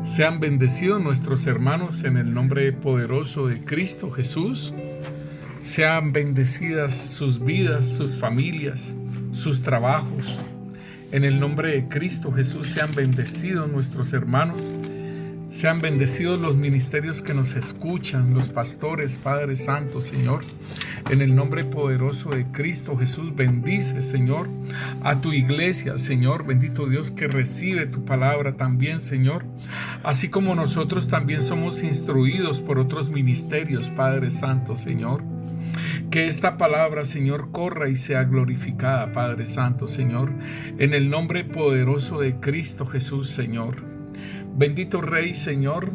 Sean bendecidos nuestros hermanos en el nombre poderoso de Cristo Jesús. Sean bendecidas sus vidas, sus familias, sus trabajos. En el nombre de Cristo Jesús sean bendecidos nuestros hermanos. Sean bendecidos los ministerios que nos escuchan, los pastores, Padre Santo, Señor. En el nombre poderoso de Cristo Jesús, bendice, Señor, a tu iglesia, Señor. Bendito Dios que recibe tu palabra también, Señor. Así como nosotros también somos instruidos por otros ministerios, Padre Santo, Señor. Que esta palabra, Señor, corra y sea glorificada, Padre Santo, Señor. En el nombre poderoso de Cristo Jesús, Señor. Bendito Rey, Señor,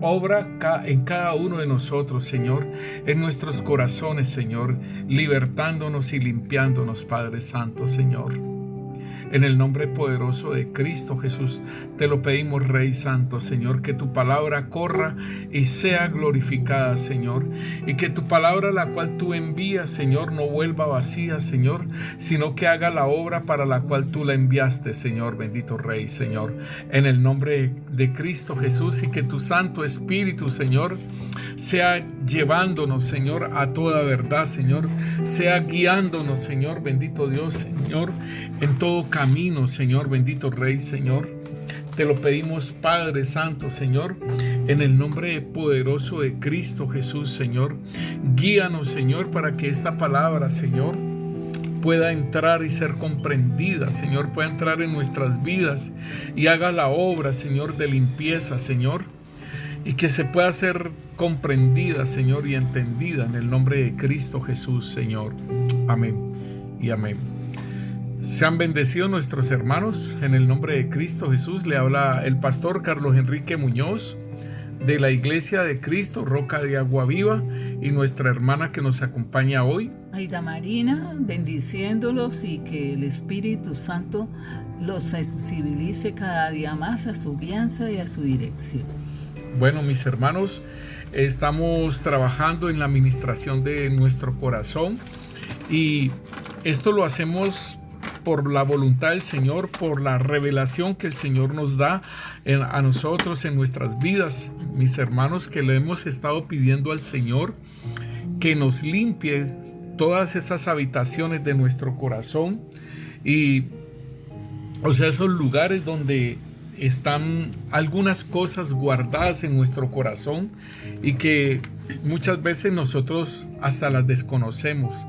obra en cada uno de nosotros, Señor, en nuestros corazones, Señor, libertándonos y limpiándonos, Padre Santo, Señor. En el nombre poderoso de Cristo Jesús, te lo pedimos, Rey Santo, Señor, que tu palabra corra y sea glorificada, Señor, y que tu palabra, la cual tú envías, Señor, no vuelva vacía, Señor, sino que haga la obra para la cual tú la enviaste, Señor, bendito Rey, Señor, en el nombre de Cristo Jesús, y que tu Santo Espíritu, Señor, sea llevándonos, Señor, a toda verdad, Señor, sea guiándonos, Señor, bendito Dios, Señor, en todo camino, Señor, bendito Rey, Señor. Te lo pedimos, Padre Santo, Señor, en el nombre poderoso de Cristo Jesús, Señor. Guíanos, Señor, para que esta palabra, Señor, pueda entrar y ser comprendida, Señor, pueda entrar en nuestras vidas y haga la obra, Señor, de limpieza, Señor, y que se pueda ser comprendida, Señor, y entendida en el nombre de Cristo Jesús, Señor. Amén y amén. Sean bendecidos nuestros hermanos en el nombre de Cristo Jesús. Le habla el pastor Carlos Enrique Muñoz de la Iglesia de Cristo, Roca de Agua Viva, y nuestra hermana que nos acompaña hoy, Aida Marina, bendiciéndolos y que el Espíritu Santo los sensibilice cada día más a su guianza y a su dirección. Bueno, mis hermanos, estamos trabajando en la administración de nuestro corazón y esto lo hacemos por la voluntad del Señor, por la revelación que el Señor nos da a nosotros en nuestras vidas, mis hermanos, que le hemos estado pidiendo al Señor que nos limpie todas esas habitaciones de nuestro corazón y, o sea, esos lugares donde están algunas cosas guardadas en nuestro corazón y que muchas veces nosotros hasta las desconocemos.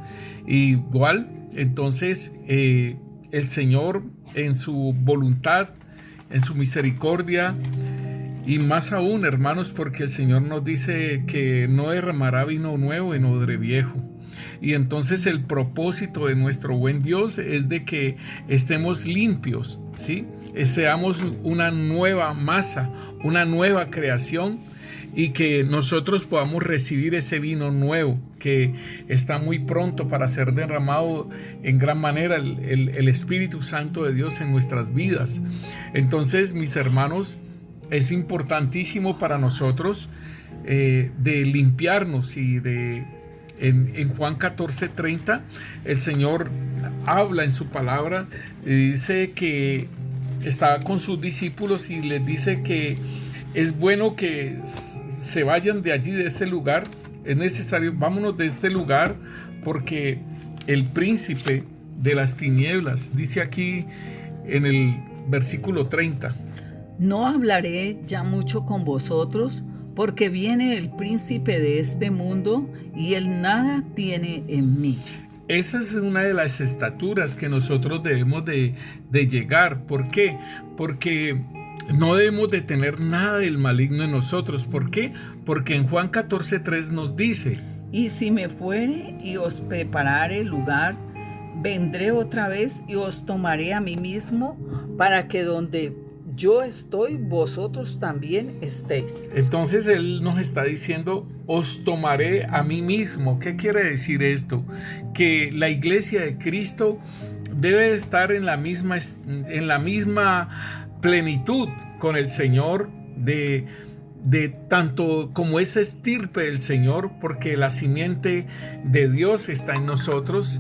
Igual, entonces, el Señor en su voluntad, en su misericordia, y más aún, hermanos, porque el Señor nos dice que no derramará vino nuevo en odre viejo. Y entonces el propósito de nuestro buen Dios es de que estemos limpios, ¿sí? Seamos una nueva masa, una nueva creación, y que nosotros podamos recibir ese vino nuevo que está muy pronto para ser derramado en gran manera, el Espíritu Santo de Dios en nuestras vidas. Entonces, mis hermanos, es importantísimo para nosotros de limpiarnos y en Juan 14:30 el Señor habla en su palabra y dice que está con sus discípulos y les dice que es bueno que se vayan de allí, de ese lugar. Es necesario, vámonos de este lugar, porque el príncipe de las tinieblas, dice aquí en el versículo 30. No hablaré ya mucho con vosotros, porque viene el príncipe de este mundo y él nada tiene en mí. Esa es una de las estaturas que nosotros debemos de llegar. ¿Por qué? Porque no debemos de tener nada del maligno en nosotros. ¿Por qué? Porque en Juan 14:3 nos dice: y si me fuere y os preparare lugar, vendré otra vez y os tomaré a mí mismo, para que donde yo estoy, vosotros también estéis. Entonces Él nos está diciendo: os tomaré a mí mismo. ¿Qué quiere decir esto? Que la iglesia de Cristo debe estar en la misma plenitud con el Señor, de tanto como esa estirpe del Señor, porque la simiente de Dios está en nosotros,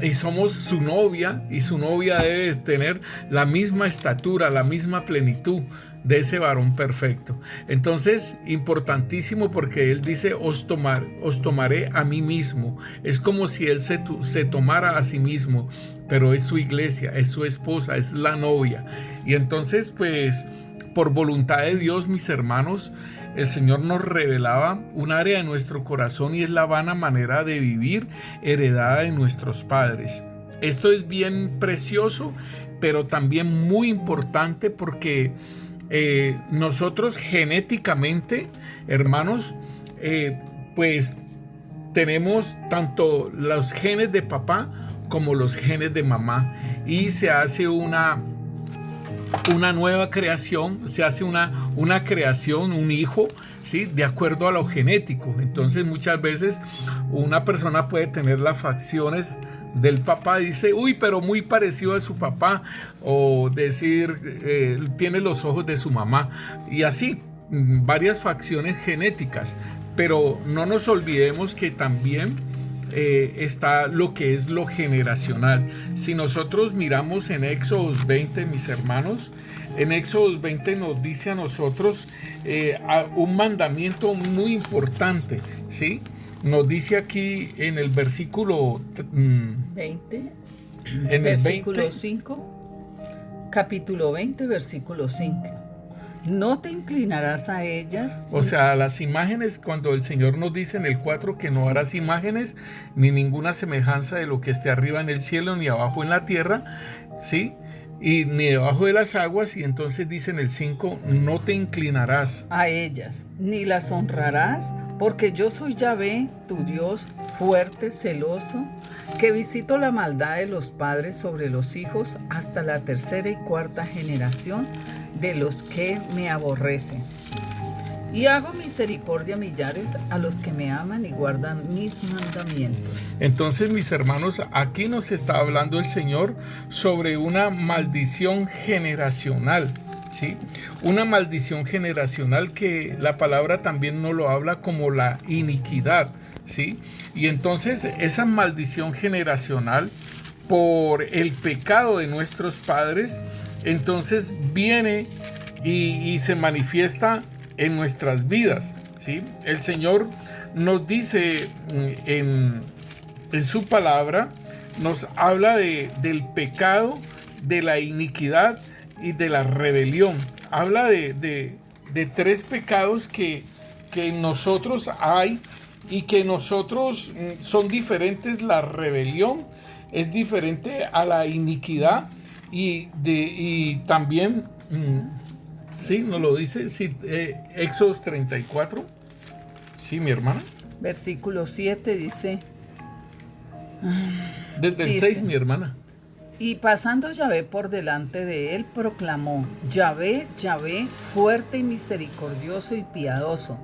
y somos su novia, y su novia debe tener la misma estatura, la misma plenitud de ese varón perfecto. Entonces, importantísimo, porque él dice, os tomaré a mí mismo. Es como si él se tomara a sí mismo, pero es su iglesia, es su esposa, es la novia. Y entonces, pues, por voluntad de Dios, mis hermanos, el Señor nos revelaba un área de nuestro corazón, y es la vana manera de vivir heredada de nuestros padres. Esto es bien precioso, pero también muy importante, porque nosotros genéticamente, hermanos, pues tenemos tanto los genes de papá como los genes de mamá, y se hace una nueva creación, se hace una creación, un hijo, ¿sí? De acuerdo a lo genético. Entonces, muchas veces una persona puede tener las facciones del papá, dice, uy, pero muy parecido a su papá, o decir, tiene los ojos de su mamá, y así, varias facciones genéticas. Pero no nos olvidemos que también está lo que es lo generacional. Si nosotros miramos en Éxodos 20, mis hermanos, en Éxodos 20 nos dice a nosotros un mandamiento muy importante, ¿sí? Nos dice aquí en el versículo 20, en versículo el 20, 5, capítulo 20, versículo 5. No te inclinarás a ellas. O sea, las imágenes, cuando el Señor nos dice en el 4 que no harás imágenes ni ninguna semejanza de lo que esté arriba en el cielo ni abajo en la tierra, ¿sí? Y ni debajo de las aguas. Y entonces dice en el 5, no te inclinarás A ellas, ni las honrarás, porque yo soy Yahvé, tu Dios, fuerte, celoso, que visito la maldad de los padres sobre los hijos hasta la tercera y cuarta generación de los que me aborrecen. Y hago misericordia a millares a los que me aman y guardan mis mandamientos. Entonces, mis hermanos, aquí nos está hablando el Señor sobre una maldición generacional, ¿sí? Una maldición generacional que la palabra también nos lo habla como la iniquidad, ¿sí? Y entonces esa maldición generacional por el pecado de nuestros padres, entonces viene y se manifiesta en nuestras vidas, ¿sí? El Señor nos dice en su palabra, nos habla del pecado, de la iniquidad y de la rebelión. Habla de tres pecados que en nosotros hay, y que nosotros son diferentes. La rebelión es diferente a la iniquidad, y también sí, nos lo dice, sí, Éxodos 34. Sí, mi hermana. Versículo 7 dice... Desde el dice, 6, mi hermana. Y pasando Yahvé por delante de él, proclamó, Yahvé, Yahvé, fuerte y misericordioso y piadoso,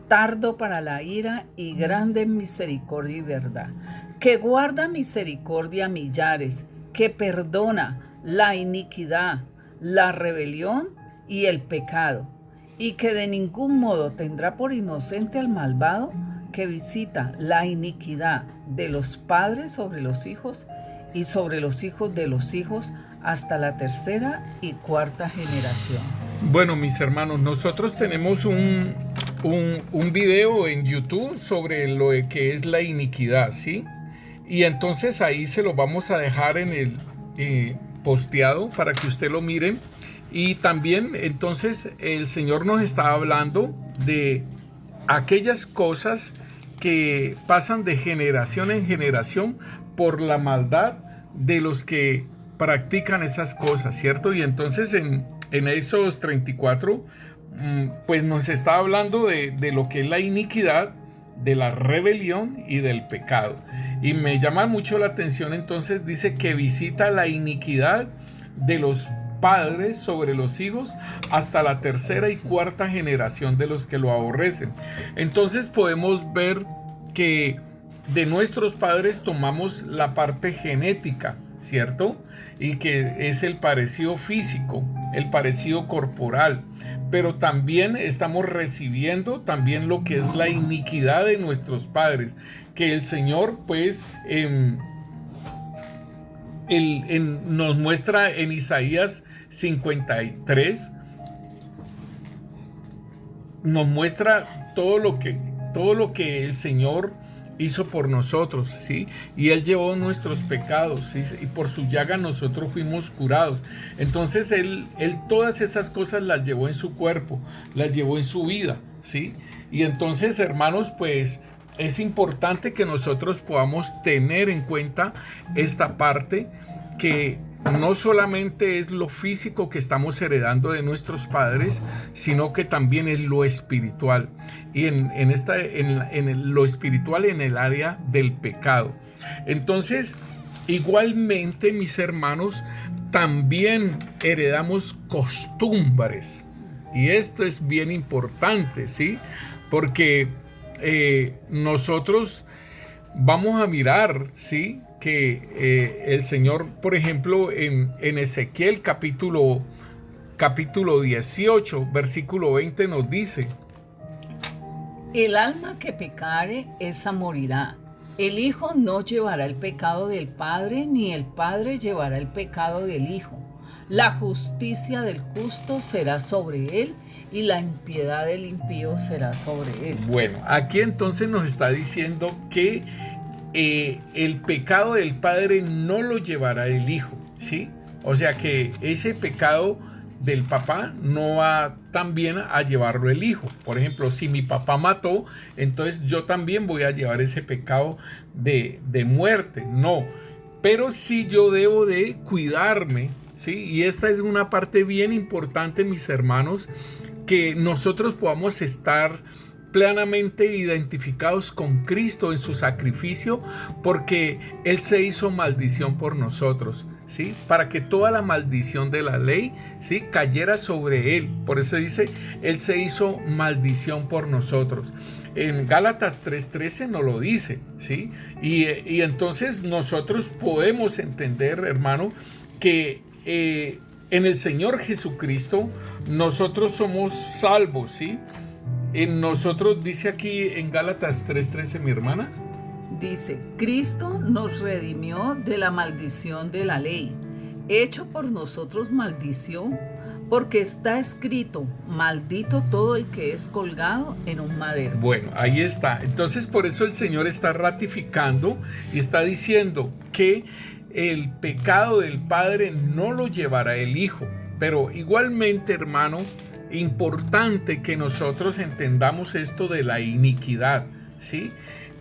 tardo para la ira y grande en misericordia y verdad, que guarda misericordia a millares, que perdona la iniquidad, la rebelión y el pecado, y que de ningún modo tendrá por inocente al malvado, que visita la iniquidad de los padres sobre los hijos y sobre los hijos de los hijos hasta la tercera y cuarta generación. Bueno, mis hermanos, nosotros tenemos un video en YouTube sobre lo que es la iniquidad, ¿sí? Y entonces ahí se lo vamos a dejar en el posteado para que usted lo mire. Y también entonces el Señor nos está hablando de aquellas cosas que pasan de generación en generación por la maldad de los que practican esas cosas, ¿cierto? Y entonces en Éxodos 34 pues nos está hablando de lo que es la iniquidad, de la rebelión y del pecado. Y me llama mucho la atención, entonces dice que visita la iniquidad de los padres sobre los hijos hasta la tercera y cuarta generación de los que lo aborrecen. Entonces podemos ver que de nuestros padres tomamos la parte genética, ¿cierto? Y que es el parecido físico, el parecido corporal, pero también estamos recibiendo también lo que es la iniquidad de nuestros padres, que el Señor pues nos muestra en Isaías 53, nos muestra todo lo que el Señor hizo por nosotros, ¿sí? Y Él llevó nuestros pecados, ¿sí? Y por su llaga nosotros fuimos curados. Entonces Él todas esas cosas las llevó en su cuerpo, las llevó en su vida, ¿sí? Y entonces, hermanos, pues es importante que nosotros podamos tener en cuenta esta parte, que no solamente es lo físico que estamos heredando de nuestros padres, sino que también es lo espiritual. Y en lo espiritual, en el área del pecado. Entonces, igualmente, mis hermanos, también heredamos costumbres. Y esto es bien importante, ¿sí? Porque nosotros vamos a mirar, ¿sí?, que el Señor, por ejemplo, en Ezequiel capítulo 18, versículo 20 nos dice: el alma que pecare, esa morirá. El hijo no llevará el pecado del padre, ni el padre llevará el pecado del hijo. La justicia del justo será sobre él, y la impiedad del impío será sobre él. Bueno, aquí entonces nos está diciendo que el pecado del padre no lo llevará el hijo, ¿sí? O sea que ese pecado del papá no va también a llevarlo el hijo. Por ejemplo, si mi papá mató, entonces yo también voy a llevar ese pecado de muerte. No, pero sí yo debo de cuidarme, ¿sí? Y esta es una parte bien importante, mis hermanos, que nosotros podamos estar plenamente identificados con Cristo en su sacrificio, porque Él se hizo maldición por nosotros, ¿sí? Para que toda la maldición de la ley, ¿sí?, cayera sobre Él. Por eso dice, Él se hizo maldición por nosotros. En Gálatas 3:13 nos lo dice, ¿sí? Y entonces nosotros podemos entender, hermano, que en el Señor Jesucristo nosotros somos salvos, ¿sí? En nosotros, dice aquí en Gálatas 3:13, mi hermana. Dice: Cristo nos redimió de la maldición de la ley, hecho por nosotros maldición, porque está escrito: maldito todo el que es colgado en un madero. Bueno, ahí está. Entonces, por eso el Señor está ratificando y está diciendo que el pecado del padre no lo llevará el hijo. Pero igualmente, hermano, importante que nosotros entendamos esto de la iniquidad, ¿sí?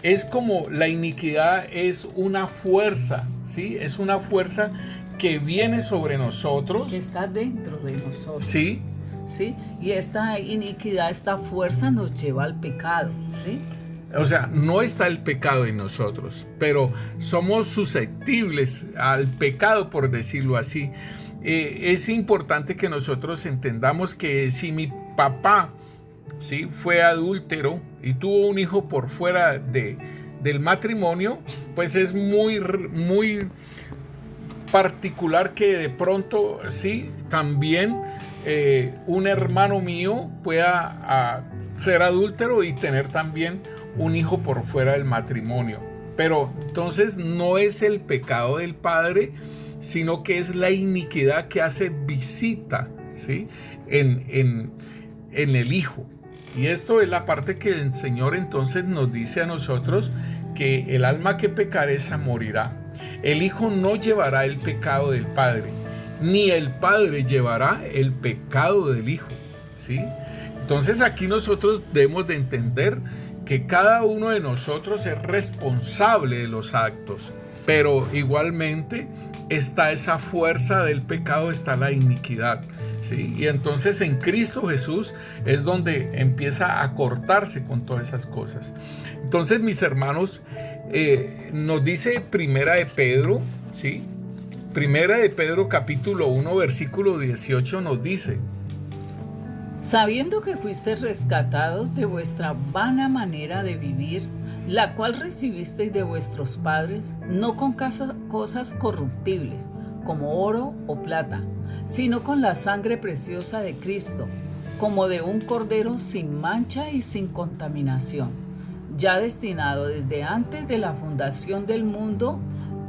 Es como la iniquidad es una fuerza, ¿sí? Es una fuerza que viene sobre nosotros. Que está dentro de nosotros. Sí. ¿Sí? Y esta iniquidad, esta fuerza nos lleva al pecado, ¿sí? O sea, no está el pecado en nosotros, pero somos susceptibles al pecado, por decirlo así. Es importante que nosotros entendamos que si mi papá, ¿sí?, fue adúltero y tuvo un hijo por fuera del matrimonio, pues es muy particular que de pronto, sí, también un hermano mío pueda ser adúltero y tener también un hijo por fuera del matrimonio. Pero entonces no es el pecado del padre, sino que es la iniquidad que hace visita, ¿sí?, en el hijo. Y esto es la parte que el Señor entonces nos dice a nosotros, que el alma que pecare, esa morirá. El hijo no llevará el pecado del padre, ni el padre llevará el pecado del hijo, ¿sí? Entonces aquí nosotros debemos de entender que cada uno de nosotros es responsable de los actos, pero igualmente está esa fuerza del pecado, está la iniquidad, ¿sí? Y entonces en Cristo Jesús es donde empieza a cortarse con todas esas cosas. Entonces, mis hermanos, nos dice Primera de Pedro, ¿sí? Primera de Pedro capítulo 1 versículo 18 nos dice: sabiendo que fuisteis rescatados de vuestra vana manera de vivir, la cual recibisteis de vuestros padres, no con cosas corruptibles, como oro o plata, sino con la sangre preciosa de Cristo, como de un cordero sin mancha y sin contaminación, ya destinado desde antes de la fundación del mundo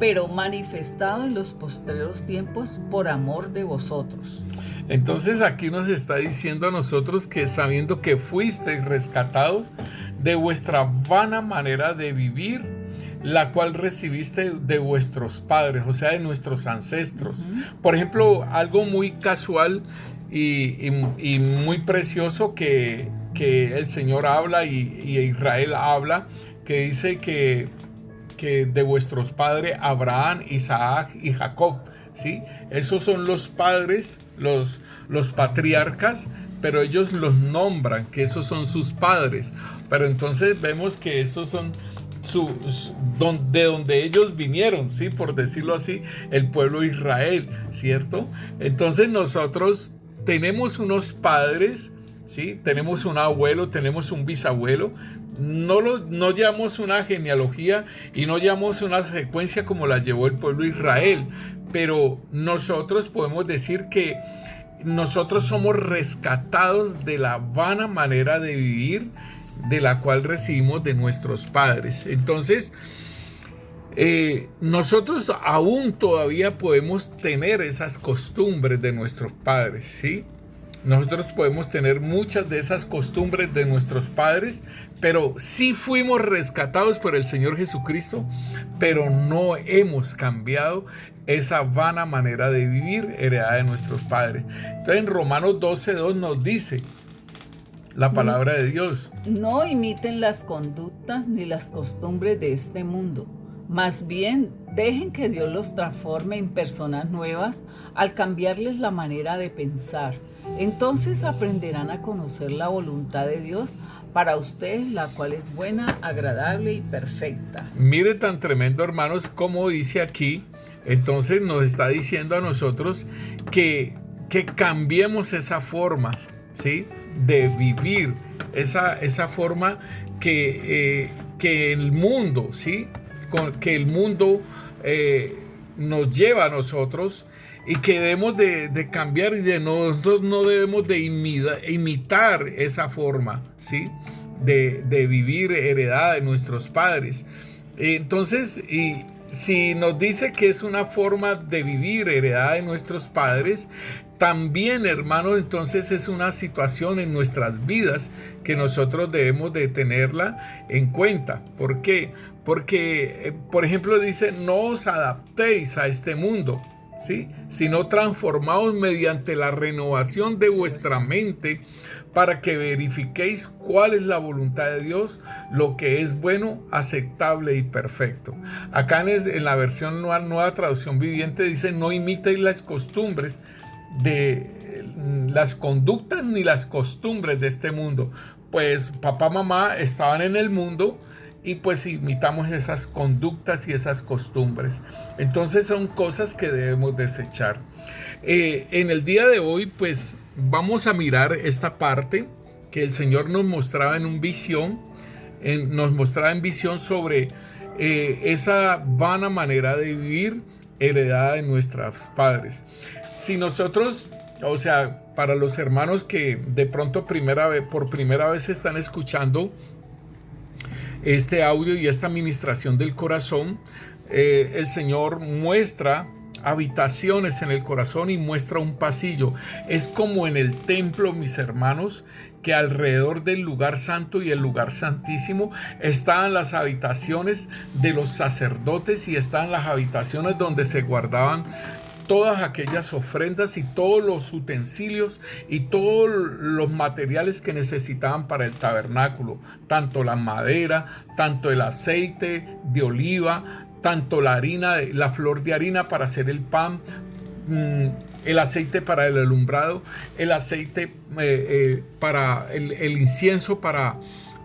pero manifestado en los postreros tiempos por amor de vosotros. Entonces aquí nos está diciendo a nosotros que sabiendo que fuisteis rescatados de vuestra vana manera de vivir, la cual recibiste de vuestros padres, o sea, de nuestros ancestros. Por ejemplo, algo muy casual y muy precioso que el Señor habla y Israel habla, que dice que de vuestros padres Abraham, Isaac y Jacob, ¿sí? Esos son los padres, los patriarcas, pero ellos los nombran, que esos son sus padres. Pero entonces vemos que esos son de donde ellos vinieron, ¿sí? Por decirlo así, el pueblo de Israel, ¿cierto? Entonces nosotros tenemos unos padres, ¿sí? Tenemos un abuelo, tenemos un bisabuelo. No llevamos una genealogía y no llevamos una secuencia como la llevó el pueblo de Israel, pero nosotros podemos decir que nosotros somos rescatados de la vana manera de vivir de la cual recibimos de nuestros padres. Entonces, nosotros aún todavía podemos tener esas costumbres de nuestros padres, ¿sí? Nosotros podemos tener muchas de esas costumbres de nuestros padres, pero sí fuimos rescatados por el Señor Jesucristo, pero no hemos cambiado esa vana manera de vivir heredada de nuestros padres. Entonces en Romanos 12:2 nos dice la palabra de Dios: no imiten las conductas ni las costumbres de este mundo, más bien dejen que Dios los transforme en personas nuevas al cambiarles la manera de pensar. Entonces aprenderán a conocer la voluntad de Dios para ustedes, la cual es buena, agradable y perfecta. Mire tan tremendo, hermanos, como dice aquí. Entonces nos está diciendo a nosotros que cambiemos esa forma, ¿sí?, de vivir, esa forma que el mundo, ¿sí?, que el mundo nos lleva a nosotros, y que debemos de cambiar, y nosotros no debemos de imitar esa forma, ¿sí?, de vivir heredada de nuestros padres. Entonces, y si nos dice que es una forma de vivir heredada de nuestros padres, también, hermanos, entonces es una situación en nuestras vidas que nosotros debemos de tenerla en cuenta. ¿Por qué? Porque, por ejemplo, dice: no os adaptéis a este mundo, ¿sí?, sino transformaos mediante la renovación de vuestra mente, para que verifiquéis cuál es la voluntad de Dios, lo que es bueno, aceptable y perfecto. Acá en la versión nueva traducción viviente dice: no imitéis las costumbres de las conductas ni las costumbres de este mundo. Pues papá, mamá estaban en el mundo, y pues imitamos esas conductas y esas costumbres. Entonces son cosas que debemos desechar. En el día de hoy, pues vamos a mirar esta parte que el Señor nos mostraba en visión sobre esa vana manera de vivir heredada de nuestros padres. Si nosotros, o sea, para los hermanos que de pronto por primera vez están escuchando este audio y esta ministración del corazón, el Señor muestra habitaciones en el corazón y muestra un pasillo. Es como en el templo, mis hermanos, que alrededor del lugar santo y el lugar santísimo estaban las habitaciones de los sacerdotes, y estaban las habitaciones donde se guardaban todas aquellas ofrendas y todos los utensilios y todos los materiales que necesitaban para el tabernáculo, tanto la madera, tanto el aceite de oliva, tanto la harina, la flor de harina para hacer el pan, el aceite para el alumbrado, el aceite para el incienso, para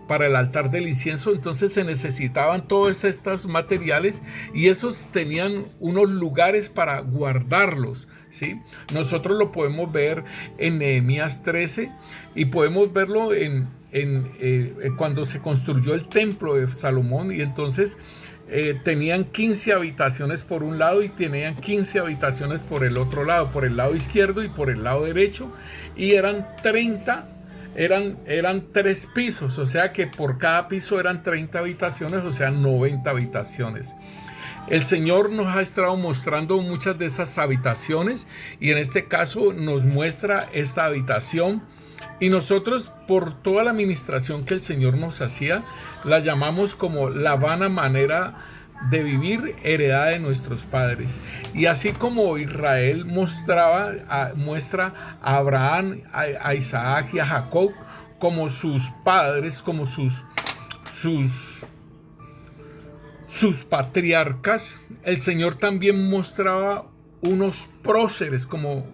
el altar del incienso. Entonces se necesitaban todos estos materiales, y esos tenían unos lugares para guardarlos, ¿sí? Nosotros lo podemos ver en Nehemías 13, y podemos verlo cuando se construyó el templo de Salomón. Y entonces tenían 15 habitaciones por un lado y tenían 15 habitaciones por el otro lado, por el lado izquierdo y por el lado derecho, y eran 3 pisos, o sea que por cada piso eran 30 habitaciones, o sea 90 habitaciones. El Señor nos ha estado mostrando muchas de esas habitaciones y en este caso nos muestra esta habitación y nosotros por toda la administración que el Señor nos hacía la llamamos como la vana manera de vivir heredada de nuestros padres. Y así como Israel muestra a Abraham, a Isaac y a Jacob como sus padres, como sus patriarcas, el Señor también mostraba unos próceres como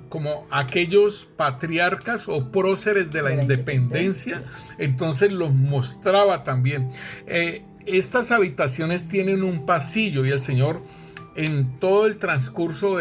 aquellos patriarcas o próceres de la independencia. Entonces los mostraba también. Estas habitaciones tienen un pasillo y el Señor en todo el transcurso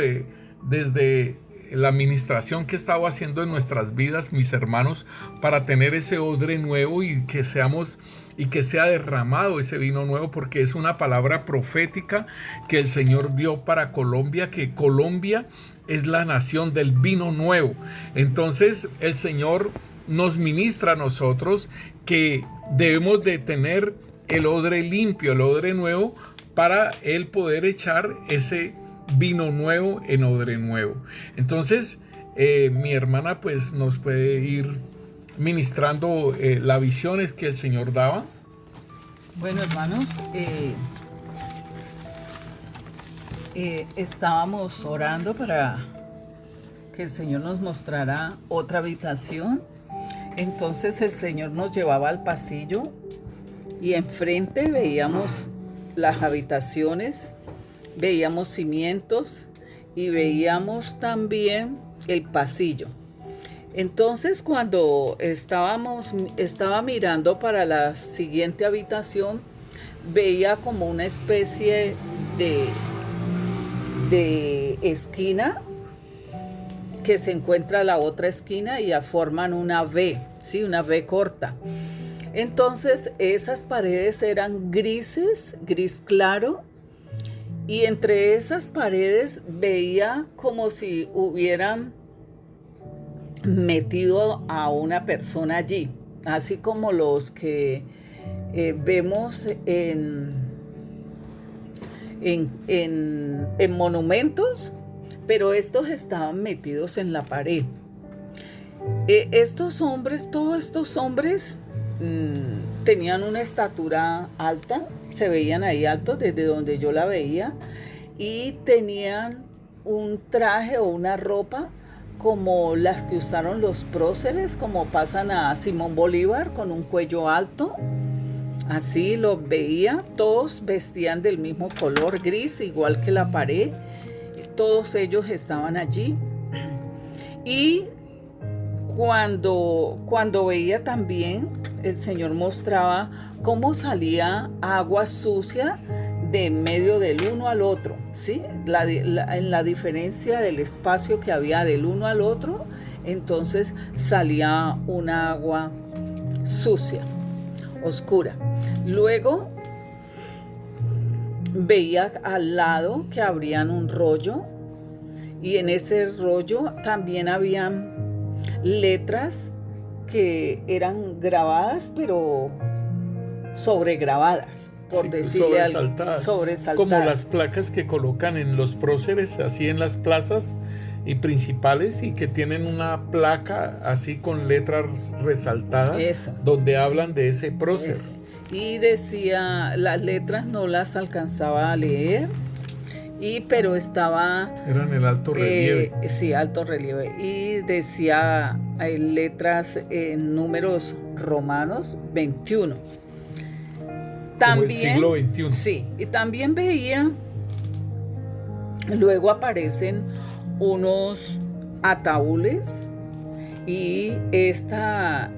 desde la administración que estaba haciendo en nuestras vidas, mis hermanos, para tener ese odre nuevo y que sea derramado ese vino nuevo, porque es una palabra profética que el Señor dio para Colombia, que Colombia es la nación del vino nuevo. Entonces el Señor nos ministra a nosotros que debemos de tener el odre limpio, el odre nuevo, para Él poder echar ese vino nuevo en odre nuevo. Entonces mi hermana pues nos puede ir ministrando las visiones que el Señor daba. Bueno, hermanos, estábamos orando para que el Señor nos mostrara otra habitación. Entonces el Señor nos llevaba al pasillo y enfrente veíamos las habitaciones, veíamos cimientos y veíamos también el pasillo. Entonces cuando estaba mirando para la siguiente habitación, veía como una especie de esquina que se encuentra a la otra esquina y forman una V, ¿sí? Una V corta. Entonces esas paredes eran grises, gris claro, y entre esas paredes veía como si hubieran metido a una persona allí, así como los que vemos en monumentos, pero estos estaban metidos en la pared. Todos estos hombres tenían una estatura alta, se veían ahí altos desde donde yo la veía, y tenían un traje o una ropa como las que usaron los próceres, como pasan a Simón Bolívar, con un cuello alto. Así los veía, todos vestían del mismo color gris, igual que la pared. Todos ellos estaban allí. Y cuando veía también, el Señor mostraba cómo salía agua sucia de medio del uno al otro, ¿sí? En la diferencia del espacio que había del uno al otro, entonces salía una agua sucia, oscura. Luego veía al lado que abrían un rollo y en ese rollo también habían letras que eran grabadas, pero sobregrabadas, por decirle algo, sobresaltadas, como las placas que colocan en los próceres, así en las plazas y principales, y que tienen una placa así con letras resaltadas. Eso. Donde hablan de ese prócer. Eso. Y decía, las letras no las alcanzaba a leer, pero estaba... Era en el alto relieve. Sí, alto relieve. Y decía letras en números romanos 21. También, como el siglo XXI. Sí, y también veía, luego aparecen unos ataúdes y estas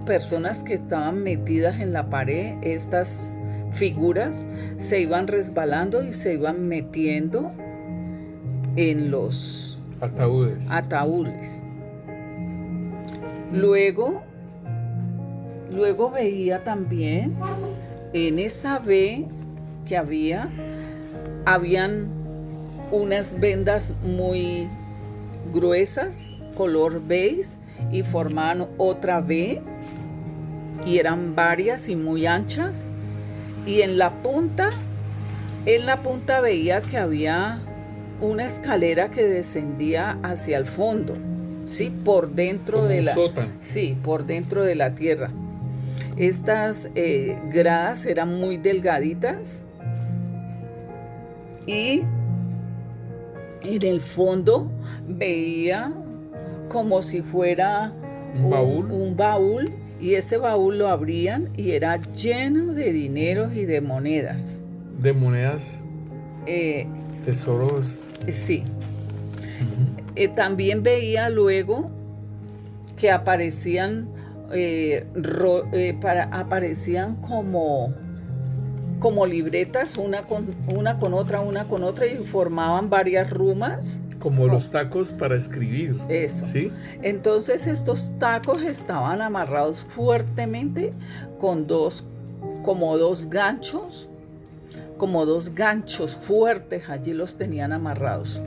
personas que estaban metidas en la pared, estas figuras, se iban resbalando y se iban metiendo en los ataúdes. Luego veía también en esa V que habían unas vendas muy gruesas, color beige, y formaban otra V, y eran varias y muy anchas, y en la punta En la punta veía que había una escalera que descendía hacia el fondo, ¿sí? Por dentro Como de un la sótano. Sí, por dentro de la tierra. Estas gradas eran muy delgaditas y en el fondo veía como si fuera un baúl, y ese baúl lo abrían y era lleno de dinero y de monedas. De monedas, tesoros. Sí. También veía luego que aparecían aparecían como libretas, una con otra, y formaban varias rumas. Como los tacos para escribir. Eso. ¿Sí? Entonces estos tacos estaban amarrados fuertemente con dos ganchos fuertes, allí los tenían amarrados.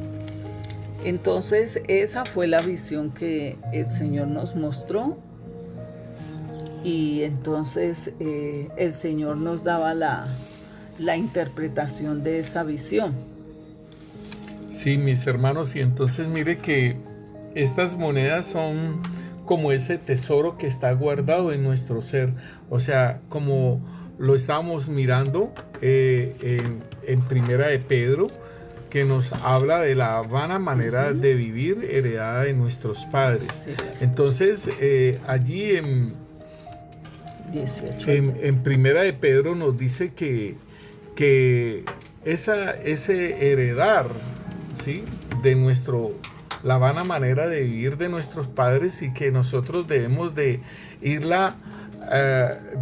Entonces esa fue la visión que el Señor nos mostró, y entonces el Señor nos daba la interpretación de esa visión. Sí, mis hermanos, y entonces mire que estas monedas son como ese tesoro que está guardado en nuestro ser, o sea, como lo estábamos mirando en Primera de Pedro, que nos habla de la vana manera de vivir heredada de nuestros padres. Sí. Entonces, allí en 18. En Primera de Pedro nos dice que ese heredar, ¿sí?, de la vana manera de vivir de nuestros padres, y que nosotros debemos de irla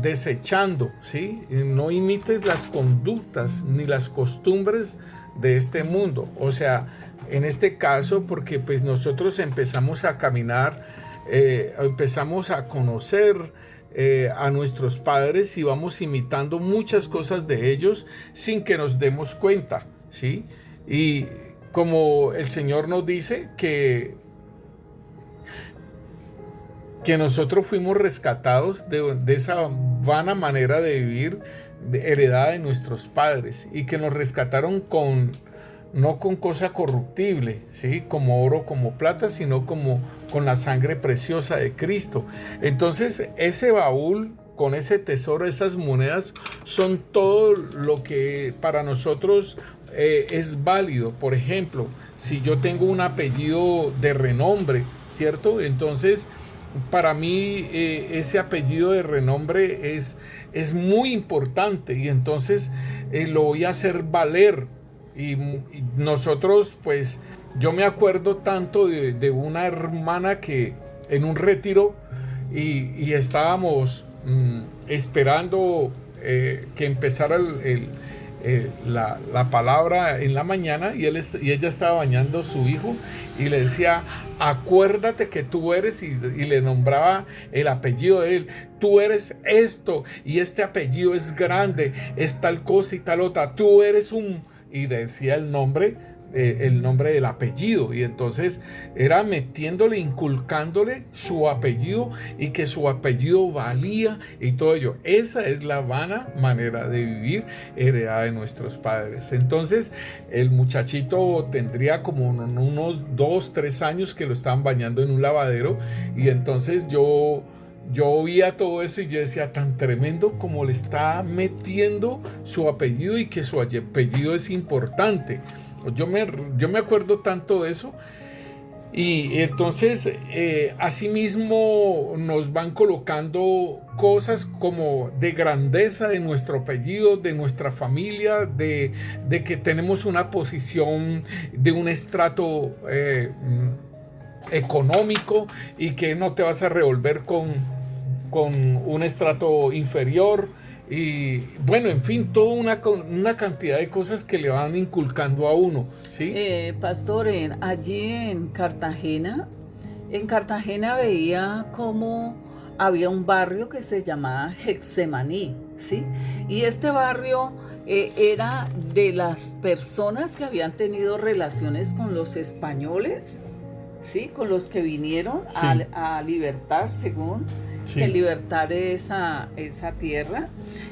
desechando, ¿sí? No imites las conductas ni las costumbres de este mundo. O sea, en este caso, porque pues nosotros empezamos a caminar, empezamos a conocer a nuestros padres, y vamos imitando muchas cosas de ellos sin que nos demos cuenta, ¿sí? Y como el Señor nos dice que nosotros fuimos rescatados de esa vana manera de vivir heredada de nuestros padres, y que nos rescataron no con cosa corruptible, ¿sí?, como oro, como plata, sino con la sangre preciosa de Cristo. Entonces ese baúl con ese tesoro, esas monedas, son todo lo que para nosotros es válido. Por ejemplo, si yo tengo un apellido de renombre, ¿cierto? Entonces para mí ese apellido de renombre es muy importante, y entonces lo voy a hacer valer. Y nosotros, pues, yo me acuerdo tanto de una hermana que en un retiro, y estábamos esperando que empezara la palabra en la mañana, y ella estaba bañando a su hijo, y le decía: acuérdate que tú eres, y le nombraba el apellido de él. Tú eres esto, y este apellido es grande, es tal cosa y tal otra. Tú eres y decía el nombre del apellido, y entonces era metiéndole, inculcándole su apellido, y que su apellido valía y todo ello. Esa es la vana manera de vivir heredada de nuestros padres. Entonces el muchachito tendría como unos 2-3 años que lo estaban bañando en un lavadero, y entonces yo oía todo eso, y yo decía: tan tremendo como le está metiendo su apellido, y que su apellido es importante. Yo me acuerdo tanto de eso. Y entonces asimismo nos van colocando cosas como de grandeza de nuestro apellido, de nuestra familia, de que tenemos una posición de un estrato económico, y que no te vas a revolver con un estrato inferior. Y bueno, en fin, toda una cantidad de cosas que le van inculcando a uno, ¿sí? Pastor, allí en Cartagena veía cómo había un barrio que se llamaba Getsemaní, ¿sí? Y este barrio era de las personas que habían tenido relaciones con los españoles, ¿sí?, con los que vinieron, sí, a libertar, según. Sí. que libertar esa tierra.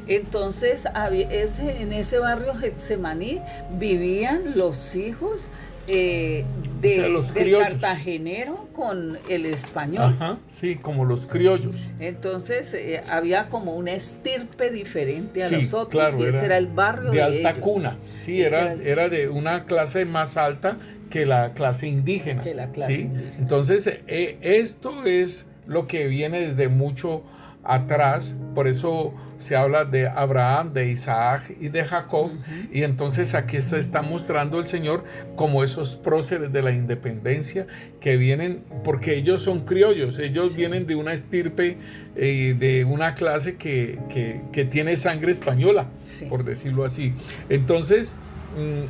Entonces en ese barrio Getsemaní vivían los hijos los del criollos. cartagenero con el español. Ajá, sí, como los criollos. Entonces había como una estirpe diferente a Sí, los otros, claro, y ese era el barrio de alta ellos. cuna. Sí, Ese era de una clase más alta que la clase indígena. Que la clase ¿sí? indígena. Entonces, esto es lo que viene desde mucho atrás, por eso se habla de Abraham, de Isaac y de Jacob, y entonces aquí se está mostrando el Señor como esos próceres de la independencia que vienen, porque ellos son criollos, ellos vienen de una estirpe, de una clase que tiene sangre española, Sí. por decirlo así. Entonces,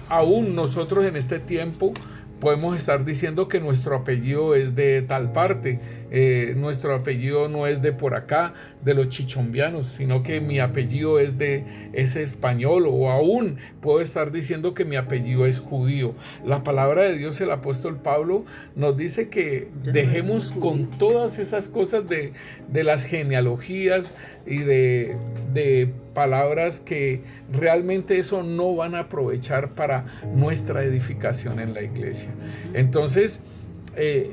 aún nosotros en este tiempo podemos estar diciendo que nuestro apellido es de tal parte, nuestro apellido no es de por acá, de los chichombianos, sino que mi apellido es de ese español, o aún puedo estar diciendo que mi apellido es judío. La palabra de Dios, el apóstol Pablo nos dice que dejemos con todas esas cosas de las genealogías y de palabras que realmente eso no van a aprovechar para nuestra edificación en la iglesia. Entonces,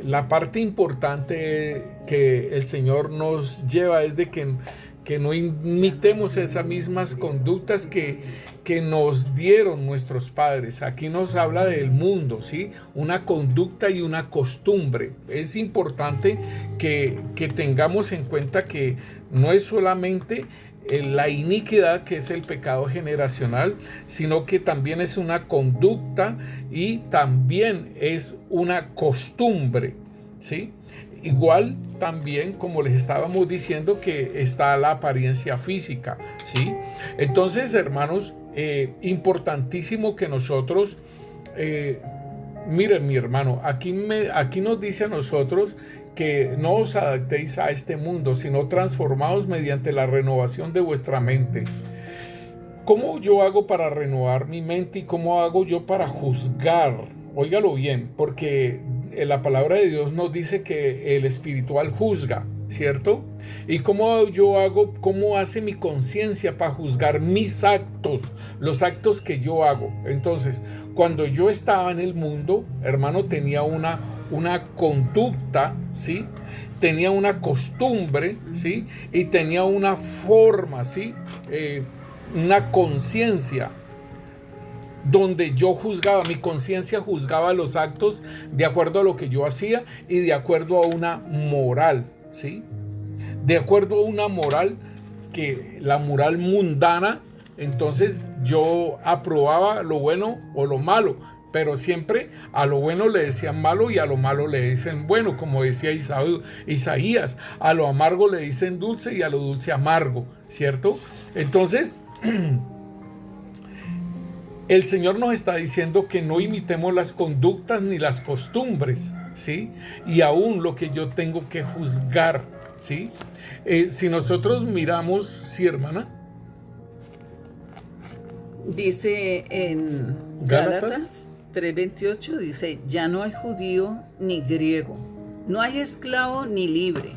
la parte importante que el Señor nos lleva es de que no imitemos esas mismas conductas que nos dieron nuestros padres. Aquí nos habla del mundo, ¿sí? Una conducta y una costumbre. Es importante que tengamos en cuenta que no es solamente la iniquidad, que es el pecado generacional, sino que también es una conducta y también es una costumbre, ¿sí? Igual también, como les estábamos diciendo, que está la apariencia física, ¿sí? Entonces, hermanos, importantísimo que nosotros, miren mi hermano, aquí nos dice a nosotros que no os adaptéis a este mundo, sino transformaos mediante la renovación de vuestra mente. ¿Cómo yo hago para renovar mi mente y cómo hago yo para juzgar? Óigalo bien, porque la palabra de Dios nos dice que el espiritual juzga, ¿cierto? ¿Y cómo yo hago, cómo hace mi conciencia para juzgar mis actos, los actos que yo hago? Entonces, cuando yo estaba en el mundo, hermano, tenía una conducta, ¿sí? Tenía una costumbre, ¿sí? Y tenía una forma, ¿sí? Una conciencia donde yo juzgaba, mi conciencia juzgaba los actos de acuerdo a lo que yo hacía y de acuerdo a una moral, ¿sí? De acuerdo a una moral, que la moral mundana, entonces yo aprobaba lo bueno o lo malo, pero siempre a lo bueno le decían malo y a lo malo le dicen bueno, como decía Isaías, a lo amargo le dicen dulce y a lo dulce amargo, ¿cierto? Entonces, el Señor nos está diciendo que no imitemos las conductas ni las costumbres, ¿sí? Y aún lo que yo tengo que juzgar, ¿sí? Si nosotros miramos, ¿sí, hermana? Dice en Gálatas 3:28, dice, ya no hay judío ni griego, no hay esclavo ni libre,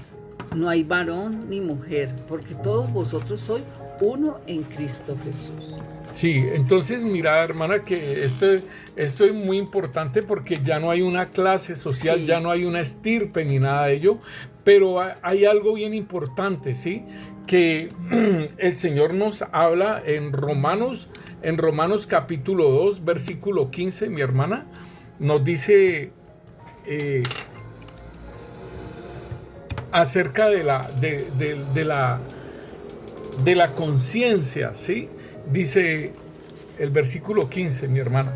no hay varón ni mujer, porque todos vosotros sois uno en Cristo Jesús. Sí, entonces mira, hermana, que esto es muy importante porque ya no hay una clase social, Sí. ya no hay una estirpe ni nada de ello, pero hay algo bien importante, ¿sí? Que el Señor nos habla en Romanos capítulo 2, versículo 15, mi hermana, nos dice acerca de la conciencia, ¿sí? Dice el versículo 15, mi hermana.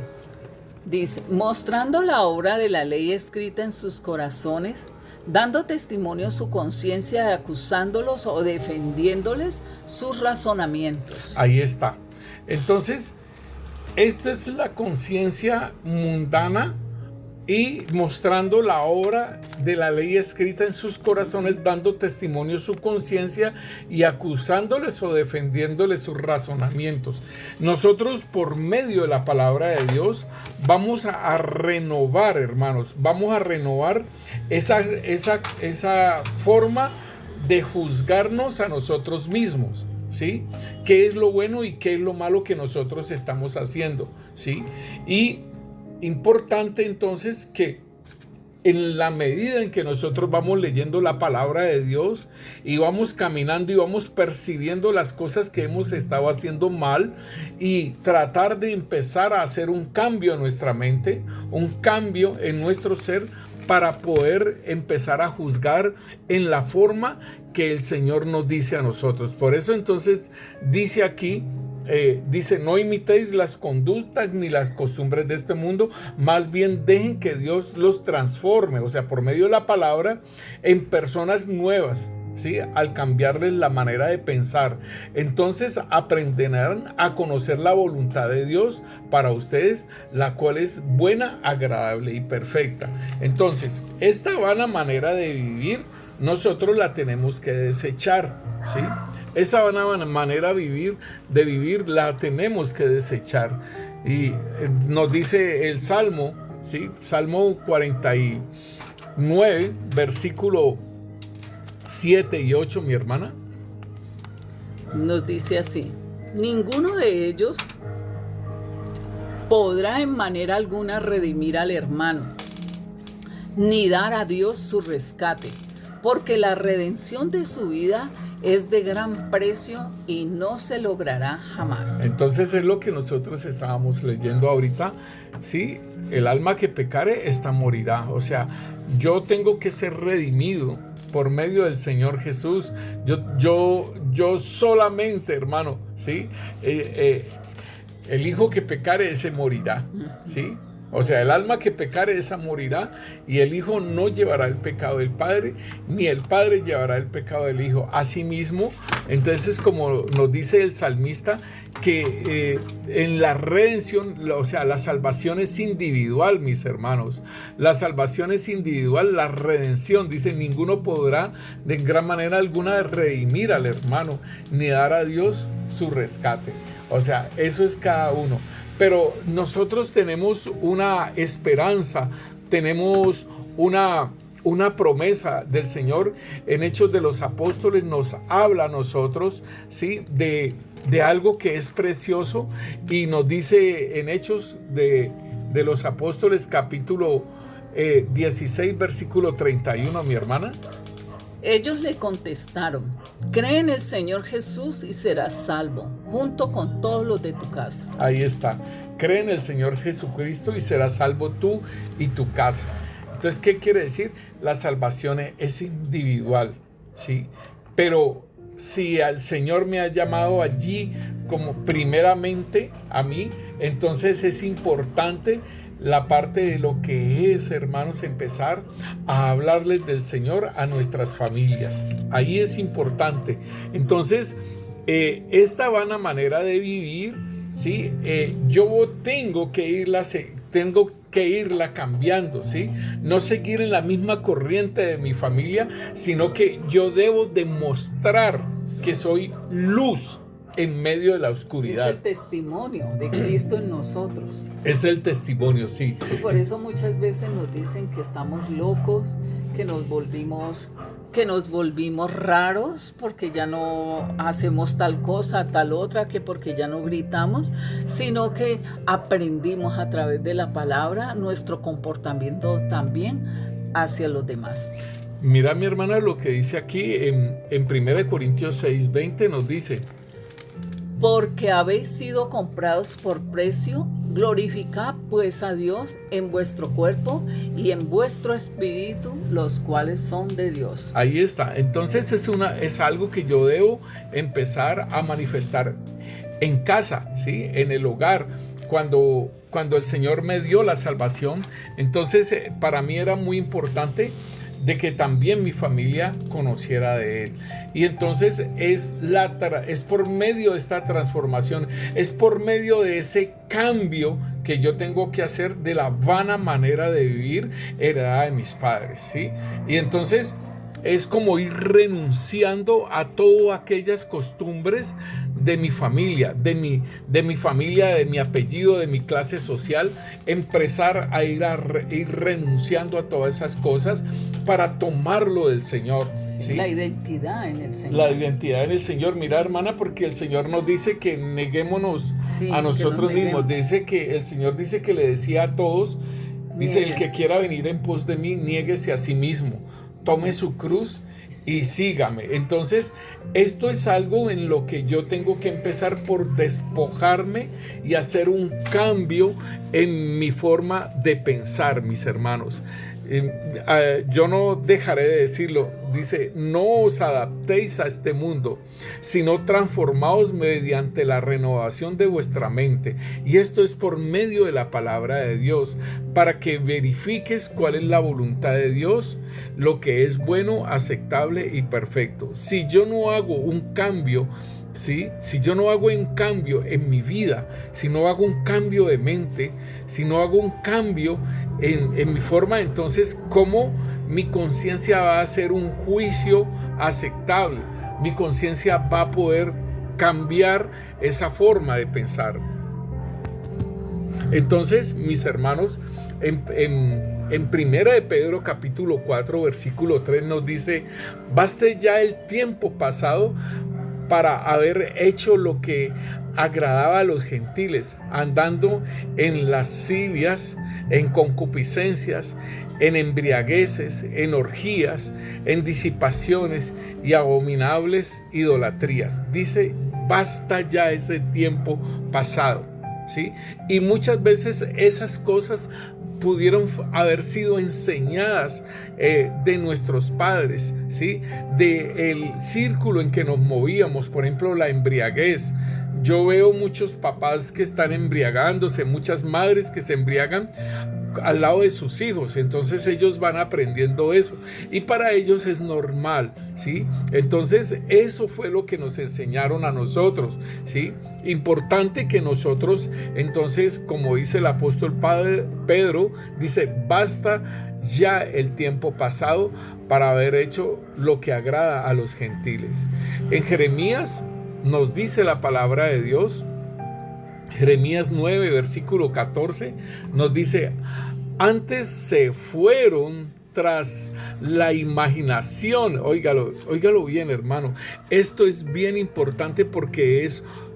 Dice, mostrando la obra de la ley escrita en sus corazones, dando testimonio su conciencia, acusándolos o defendiéndoles sus razonamientos. Ahí está. Entonces, esta es la conciencia mundana y mostrando la obra de la ley escrita en sus corazones, dando testimonio su conciencia y acusándoles o defendiéndoles sus razonamientos. Nosotros, por medio de la palabra de Dios, vamos a renovar, hermanos, vamos a renovar esa forma de juzgarnos a nosotros mismos, ¿sí? ¿Qué es lo bueno y qué es lo malo que nosotros estamos haciendo, ¿sí? Y importante entonces que en la medida en que nosotros vamos leyendo la palabra de Dios y vamos caminando y vamos percibiendo las cosas que hemos estado haciendo mal y tratar de empezar a hacer un cambio en nuestra mente, un cambio en nuestro ser para poder empezar a juzgar en la forma que el Señor nos dice a nosotros. Por eso entonces dice aquí, dice, no imitéis las conductas ni las costumbres de este mundo, más bien dejen que Dios los transforme, o sea, por medio de la palabra, en personas nuevas, ¿sí? Al cambiarles la manera de pensar. Entonces aprenderán a conocer la voluntad de Dios para ustedes, la cual es buena, agradable y perfecta. Entonces, esta vana manera de vivir, nosotros la tenemos que desechar, ¿sí? Esa manera de vivir la tenemos que desechar. Y nos dice el Salmo, ¿sí? Salmo 49, versículo 7 y 8, mi hermana. Nos dice así: ninguno de ellos podrá en manera alguna redimir al hermano, ni dar a Dios su rescate, porque la redención de su vida es de gran precio y no se logrará jamás. Entonces es lo que nosotros estábamos leyendo ahorita, ¿sí? El alma que pecare, esta morirá. O sea, yo tengo que ser redimido por medio del Señor Jesús. Yo solamente, hermano, ¿sí? El hijo que pecare, ese morirá, ¿sí? O sea, el alma que pecare, esa morirá, y el hijo no llevará el pecado del padre, ni el padre llevará el pecado del hijo. Asimismo, entonces, como nos dice el salmista, que en la redención, o sea, la salvación es individual, mis hermanos. La salvación es individual, la redención, dice, ninguno podrá de gran manera alguna redimir al hermano, ni dar a Dios su rescate. O sea, eso es cada uno. Pero nosotros tenemos una esperanza, tenemos una promesa del Señor. En Hechos de los Apóstoles nos habla a nosotros, ¿sí? de algo que es precioso, y nos dice en Hechos de los Apóstoles capítulo 16 versículo 31, mi hermana. Ellos le contestaron: cree en el Señor Jesús y serás salvo, junto con todos los de tu casa. Ahí está. Cree en el Señor Jesucristo y serás salvo tú y tu casa. Entonces, ¿qué quiere decir? La salvación es individual, ¿sí? Pero si al Señor me ha llamado allí como primeramente a mí, entonces es importante la parte de lo que es, hermanos, empezar a hablarles del Señor a nuestras familias. Ahí es importante. Entonces, esta vana manera de vivir, ¿sí? Yo tengo que irla cambiando, ¿sí? No seguir en la misma corriente de mi familia, sino que yo debo demostrar que soy luz en medio de la oscuridad. Es el testimonio de Cristo en nosotros. Es el testimonio, sí. Y por eso muchas veces nos dicen que estamos locos, que nos volvimos raros porque ya no hacemos tal cosa, tal otra, que porque ya no gritamos, sino que aprendimos a través de la palabra nuestro comportamiento también hacia los demás. Mira, mi hermana, lo que dice aquí en 1 Corintios 6:20 nos dice: porque habéis sido comprados por precio, glorificad pues a Dios en vuestro cuerpo y en vuestro espíritu, los cuales son de Dios. Ahí está. Entonces es algo que yo debo empezar a manifestar en casa, ¿sí? En el hogar. Cuando el Señor me dio la salvación, entonces para mí era muy importante de que también mi familia conociera de Él. Y entonces es por medio de esta transformación, es por medio de ese cambio que yo tengo que hacer de la vana manera de vivir heredada de mis padres, ¿sí? Y entonces es como ir renunciando a todas aquellas costumbres de mi familia, de mi familia, de mi apellido, de mi clase social, empezar a ir renunciando a todas esas cosas para tomarlo del Señor. ¿Sí? La identidad en el Señor. La identidad en el Señor. Mira, hermana, porque el Señor nos dice que neguémonos a nosotros mismos. Dice que el Señor dice que le decía a todos, dice, el que quiera venir en pos de mí, niéguese a sí mismo, tome su cruz y sígame. Entonces, esto es algo en lo que yo tengo que empezar por despojarme y hacer un cambio en mi forma de pensar, mis hermanos. Yo no dejaré de decirlo. Dice, no os adaptéis a este mundo, sino transformaos mediante la renovación de vuestra mente. Y esto es por medio de la palabra de Dios, para que verifiques cuál es la voluntad de Dios, lo que es bueno, aceptable y perfecto. Si yo no hago un cambio, ¿sí? Si yo no hago un cambio en mi vida, si no hago un cambio de mente, si no hago un cambio en mi forma, entonces, ¿cómo mi conciencia va a hacer un juicio aceptable? Mi conciencia va a poder cambiar esa forma de pensar. Entonces, mis hermanos, en Primera de Pedro capítulo 4 versículo 3 nos dice, baste ya el tiempo pasado para haber hecho lo que agradaba a los gentiles, andando en lascivias, en concupiscencias, en embriagueces, en orgías, en disipaciones y abominables idolatrías. Dice, basta ya ese tiempo pasado, ¿sí? Y muchas veces esas cosas pudieron haber sido enseñadas de nuestros padres, ¿sí? Del círculo en que nos movíamos, por ejemplo, la embriaguez. Yo veo muchos papás que están embriagándose, muchas madres que se embriagan al lado de sus hijos, entonces ellos van aprendiendo eso y para ellos es normal, ¿sí? Entonces eso fue lo que nos enseñaron a nosotros, ¿sí? Importante que nosotros, entonces, como dice el apóstol Pedro, dice, basta ya el tiempo pasado para haber hecho lo que agrada a los gentiles. En Jeremías nos dice la palabra de Dios, Jeremías 9, versículo 14, nos dice, antes se fueron tras la imaginación. Óigalo bien, hermano. Esto es bien importante porque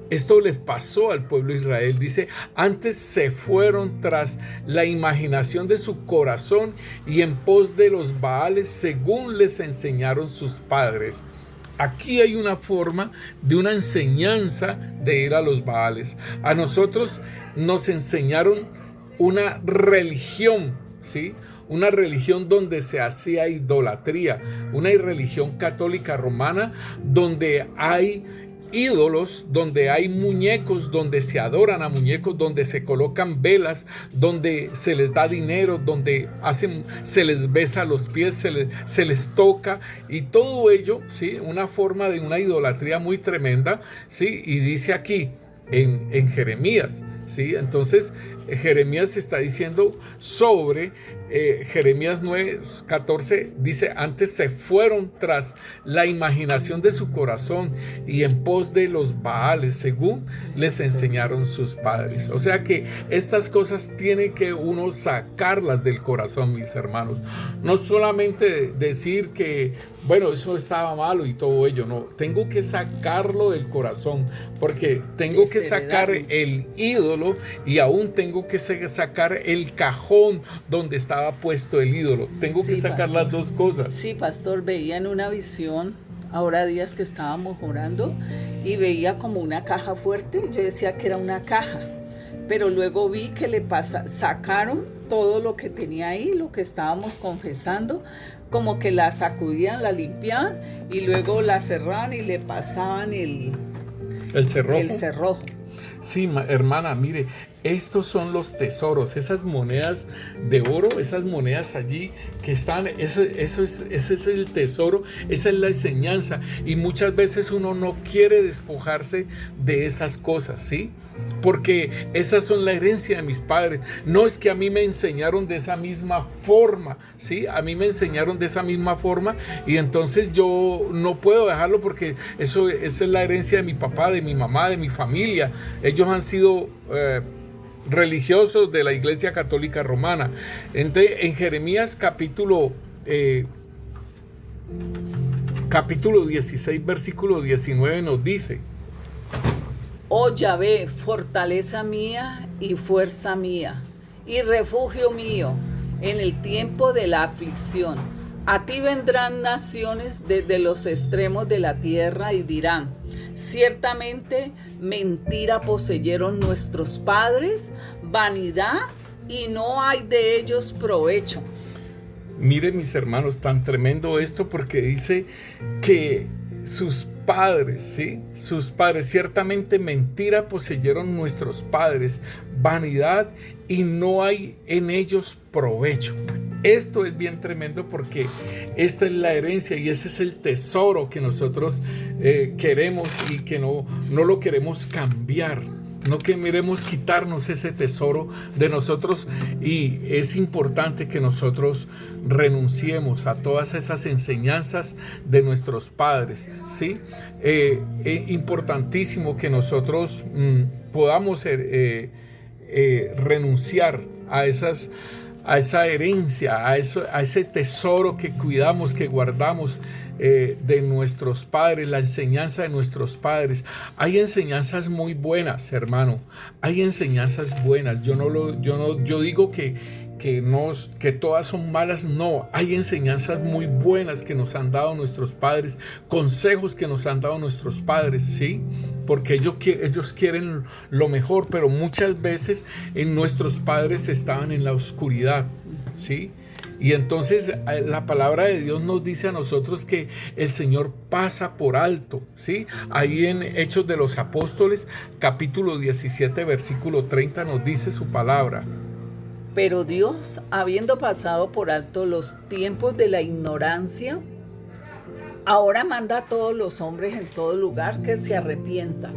esto les pasó al pueblo de Israel. Dice, antes se fueron tras la imaginación de su corazón y en pos de los Baales, según les enseñaron sus padres. Aquí hay una forma de una enseñanza de ir a los Baales. A nosotros nos enseñaron una religión, ¿sí? Una religión donde se hacía idolatría, una religión católica romana donde hay ídolos, donde hay muñecos, donde se adoran a muñecos, donde se colocan velas, donde se les da dinero, donde se les besa los pies, se les toca y todo ello, ¿sí? Una forma de una idolatría muy tremenda, ¿sí? Y dice aquí en Jeremías, ¿sí? Entonces Jeremías está diciendo sobre Jeremías 9:14 dice, antes se fueron tras la imaginación de su corazón y en pos de los Baales, según les enseñaron sus padres. O sea que estas cosas tiene que uno sacarlas del corazón, mis hermanos. No solamente decir que, bueno, eso estaba malo y todo ello, no. Tengo que sacarlo del corazón, porque tengo que sacar el ídolo y aún tengo que sacar el cajón donde estaba puesto el ídolo. Tengo que sacar las dos cosas. Sí, pastor, veía en una visión, ahora días que estábamos orando, y veía como una caja fuerte. Yo decía que era una caja, pero luego vi que sacaron todo lo que tenía ahí, lo que estábamos confesando, como que la sacudían, la limpiaban y luego la cerraban y le pasaban el cerrojo. Sí, hermana, mire, estos son los tesoros, esas monedas de oro, esas monedas allí que están, ese es el tesoro, esa es la enseñanza. Y muchas veces uno no quiere despojarse de esas cosas, ¿sí? Porque esas son la herencia de mis padres. No es que a mí me enseñaron de esa misma forma, ¿sí? A mí me enseñaron de esa misma forma y entonces yo no puedo dejarlo porque esa es la herencia de mi papá, de mi mamá, de mi familia. Ellos han sido religiosos de la Iglesia Católica Romana. Entonces, en Jeremías capítulo 16, versículo 19 nos dice: Oh Yahvé, fortaleza mía y fuerza mía, y refugio mío en el tiempo de la aflicción. A ti vendrán naciones desde los extremos de la tierra y dirán: ciertamente mentira poseyeron nuestros padres, vanidad, y no hay de ellos provecho. Miren, mis hermanos, tan tremendo esto, porque dice que sus padres, ¿sí? Sus padres, ciertamente mentira poseyeron nuestros padres, vanidad, y no hay en ellos provecho. Esto es bien tremendo porque esta es la herencia y ese es el tesoro que nosotros queremos y que no lo queremos cambiar. No queremos quitarnos ese tesoro de nosotros, y es importante que nosotros renunciemos a todas esas enseñanzas de nuestros padres, ¿sí? Es importantísimo que nosotros podamos renunciar a esa herencia, a ese tesoro que cuidamos, que guardamos de nuestros padres, la enseñanza de nuestros padres. Hay enseñanzas muy buenas, hermano. Hay enseñanzas buenas. Yo digo que todas son malas. No, hay enseñanzas muy buenas que nos han dado nuestros padres, consejos que nos han dado nuestros padres, ¿sí? Porque ellos quieren lo mejor, pero muchas veces nuestros padres estaban en la oscuridad, ¿sí? Y entonces la palabra de Dios nos dice a nosotros que el Señor pasa por alto, ¿sí? Ahí en Hechos de los Apóstoles, capítulo 17, versículo 30, nos dice su palabra: pero Dios, habiendo pasado por alto los tiempos de la ignorancia, ahora manda a todos los hombres en todo lugar que se arrepientan,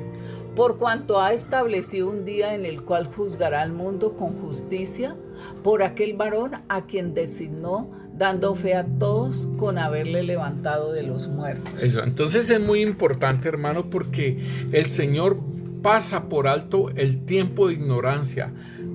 por cuanto ha establecido un día en el cual juzgará al mundo con justicia por aquel varón a quien designó, dando fe a todos con haberle levantado de los muertos. Eso, entonces es muy importante, hermano, porque el Señor pasa por alto el tiempo de ignorancia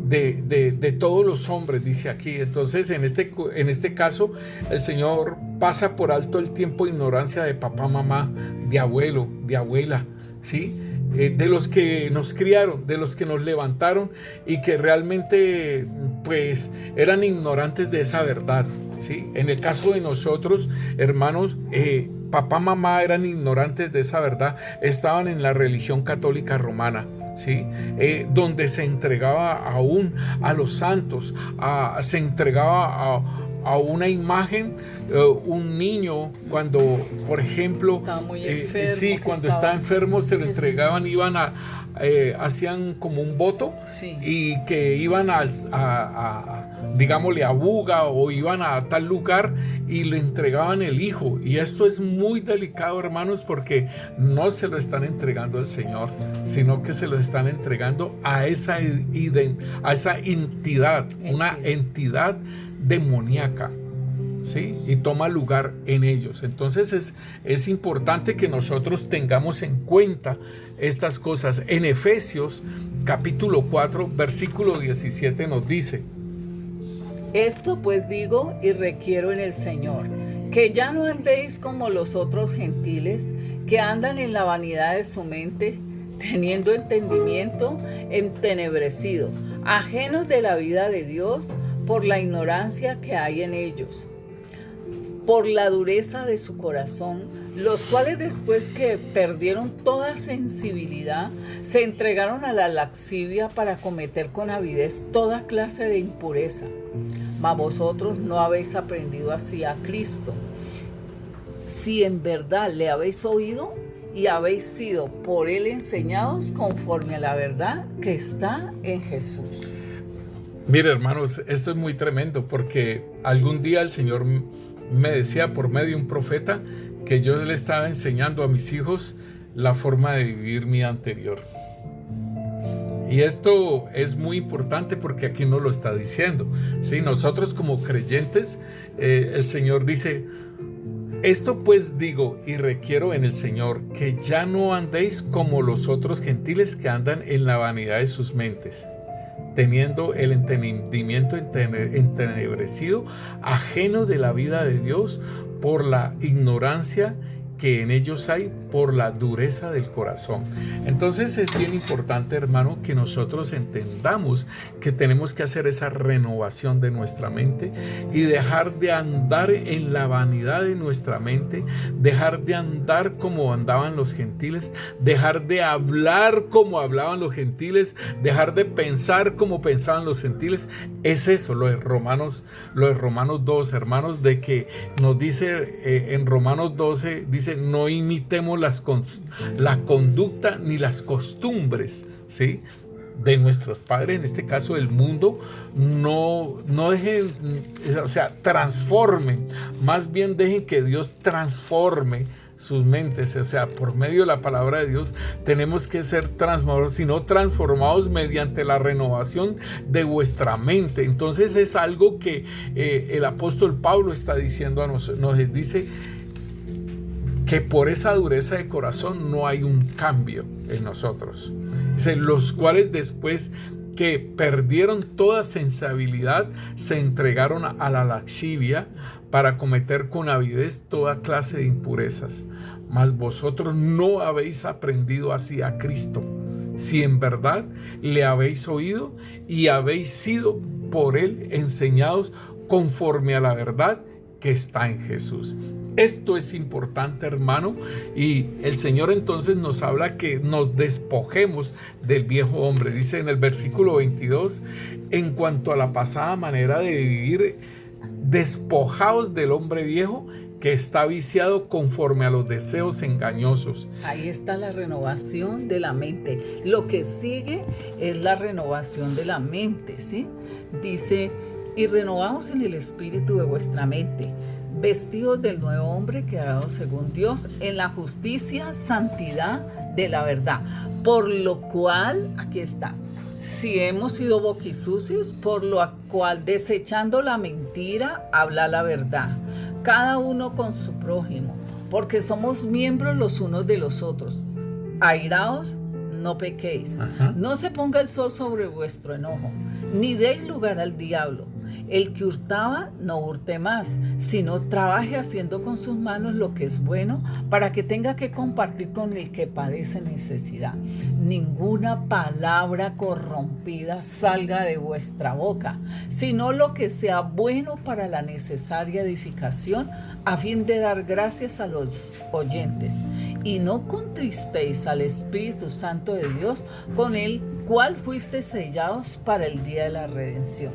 de todos los hombres, dice aquí. Entonces en este caso el Señor pasa por alto el tiempo de ignorancia de papá, mamá, de abuelo, de abuela, ¿sí? De los que nos criaron, de los que nos levantaron y que realmente pues eran ignorantes de esa verdad, ¿sí? En el caso de nosotros, hermanos, papá, mamá eran ignorantes de esa verdad, estaban en la religión católica romana, ¿sí? Donde se entregaba aún a los santos, se entregaba a una imagen. Un niño cuando, por ejemplo, estaba muy enfermo, sí, cuando estaba enfermo se lo entregaban, iban hacían como un voto, sí, y que iban digámosle, a Buga, o iban a tal lugar y le entregaban el hijo. Y esto es muy delicado, hermanos, porque no se lo están entregando al Señor, sino que se lo están entregando a esa entidad, una entidad demoníaca, ¿sí? Y toma lugar en ellos. Entonces es importante que nosotros tengamos en cuenta estas cosas. En Efesios capítulo 4 versículo 17 nos dice: esto pues digo y requiero en el Señor, que ya no andéis como los otros gentiles, que andan en la vanidad de su mente, teniendo entendimiento entenebrecido, ajenos de la vida de Dios por la ignorancia que hay en ellos, por la dureza de su corazón, los cuales después que perdieron toda sensibilidad, se entregaron a la lascivia para cometer con avidez toda clase de impureza. Mas vosotros no habéis aprendido así a Cristo, si en verdad le habéis oído y habéis sido por él enseñados conforme a la verdad que está en Jesús. Mire, hermanos, esto es muy tremendo porque algún día el Señor me decía por medio de un profeta que yo le estaba enseñando a mis hijos la forma de vivir mi anterior. Y esto es muy importante porque aquí nos lo está diciendo. ¿Sí? Nosotros como creyentes, el Señor dice: esto pues digo y requiero en el Señor, que ya no andéis como los otros gentiles que andan en la vanidad de sus mentes, teniendo el entendimiento entenebrecido, ajeno de la vida de Dios por la ignorancia que en ellos hay, por la dureza del corazón. Entonces es bien importante, hermano, que nosotros entendamos que tenemos que hacer esa renovación de nuestra mente y dejar de andar en la vanidad de nuestra mente, dejar de andar como andaban los gentiles, dejar de hablar como hablaban los gentiles, dejar de pensar como pensaban los gentiles. Es eso lo de Romanos 12, hermanos, de que nos dice en Romanos 12, dice: no imitemos la conducta ni las costumbres, ¿sí?, de nuestros padres, en este caso del mundo. No dejen, o sea, transformen, más bien dejen que Dios transforme sus mentes. O sea, por medio de la palabra de Dios tenemos que ser transformados, sino transformados mediante la renovación de vuestra mente. Entonces es algo que el apóstol Pablo está diciendo a nosotros, nos dice que por esa dureza de corazón no hay un cambio en nosotros. Dice: los cuales después que perdieron toda sensibilidad se entregaron a la lascivia para cometer con avidez toda clase de impurezas. Mas vosotros no habéis aprendido así a Cristo, si en verdad le habéis oído y habéis sido por él enseñados conforme a la verdad que está en Jesús. Esto es importante, hermano, y el Señor entonces nos habla que nos despojemos del viejo hombre. Dice en el versículo 22, en cuanto a la pasada manera de vivir, despojaos del hombre viejo que está viciado conforme a los deseos engañosos. Ahí está la renovación de la mente. Lo que sigue es la renovación de la mente, ¿sí? Dice: y renovaos en el espíritu de vuestra mente, vestidos del nuevo hombre creado según Dios, en la justicia, santidad de la verdad. Por lo cual, aquí está: si hemos sido boquisucios, por lo cual, desechando la mentira, habla la verdad, cada uno con su prójimo, porque somos miembros los unos de los otros. Airaos, no pequéis. No se ponga el sol sobre vuestro enojo, ni deis lugar al diablo. El que hurtaba, no hurte más, sino trabaje haciendo con sus manos lo que es bueno, para que tenga que compartir con el que padece necesidad. Ninguna palabra corrompida salga de vuestra boca, sino lo que sea bueno para la necesaria edificación, a fin de dar gracias a los oyentes. Y no contristéis al Espíritu Santo de Dios, con el cual fuisteis sellados para el día de la redención.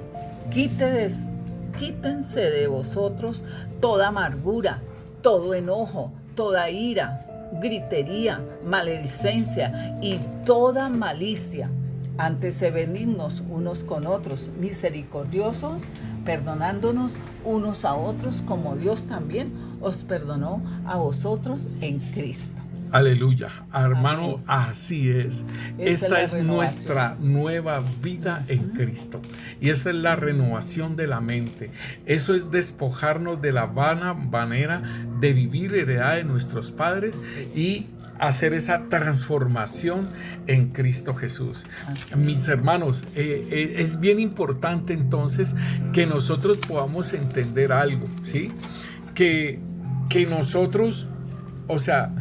Quítense de vosotros toda amargura, todo enojo, toda ira, gritería, maledicencia y toda malicia. Antes sed benignos unos con otros, misericordiosos, perdonándonos unos a otros, como Dios también os perdonó a vosotros en Cristo. Aleluya, hermano, así es. Esta es nuestra nueva vida en Cristo. Y esa es la renovación de la mente. Eso es despojarnos de la vana manera de vivir heredada de nuestros padres y hacer esa transformación en Cristo Jesús. Mis hermanos, es bien importante entonces que nosotros podamos entender algo, ¿sí? Que nosotros, o sea,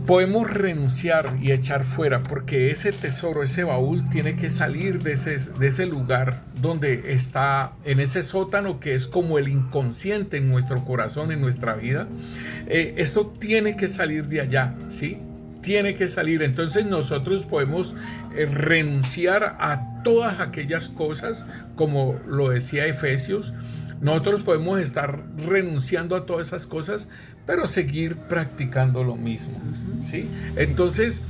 podemos renunciar y echar fuera, porque ese tesoro, ese baúl tiene que salir de ese lugar donde está, en ese sótano que es como el inconsciente en nuestro corazón, en nuestra vida. Esto tiene que salir de allá, ¿sí? Tiene que salir. Entonces nosotros podemos renunciar a todas aquellas cosas, como lo decía Efesios. Nosotros podemos estar renunciando a todas esas cosas, pero seguir practicando lo mismo, ¿sí? Entonces,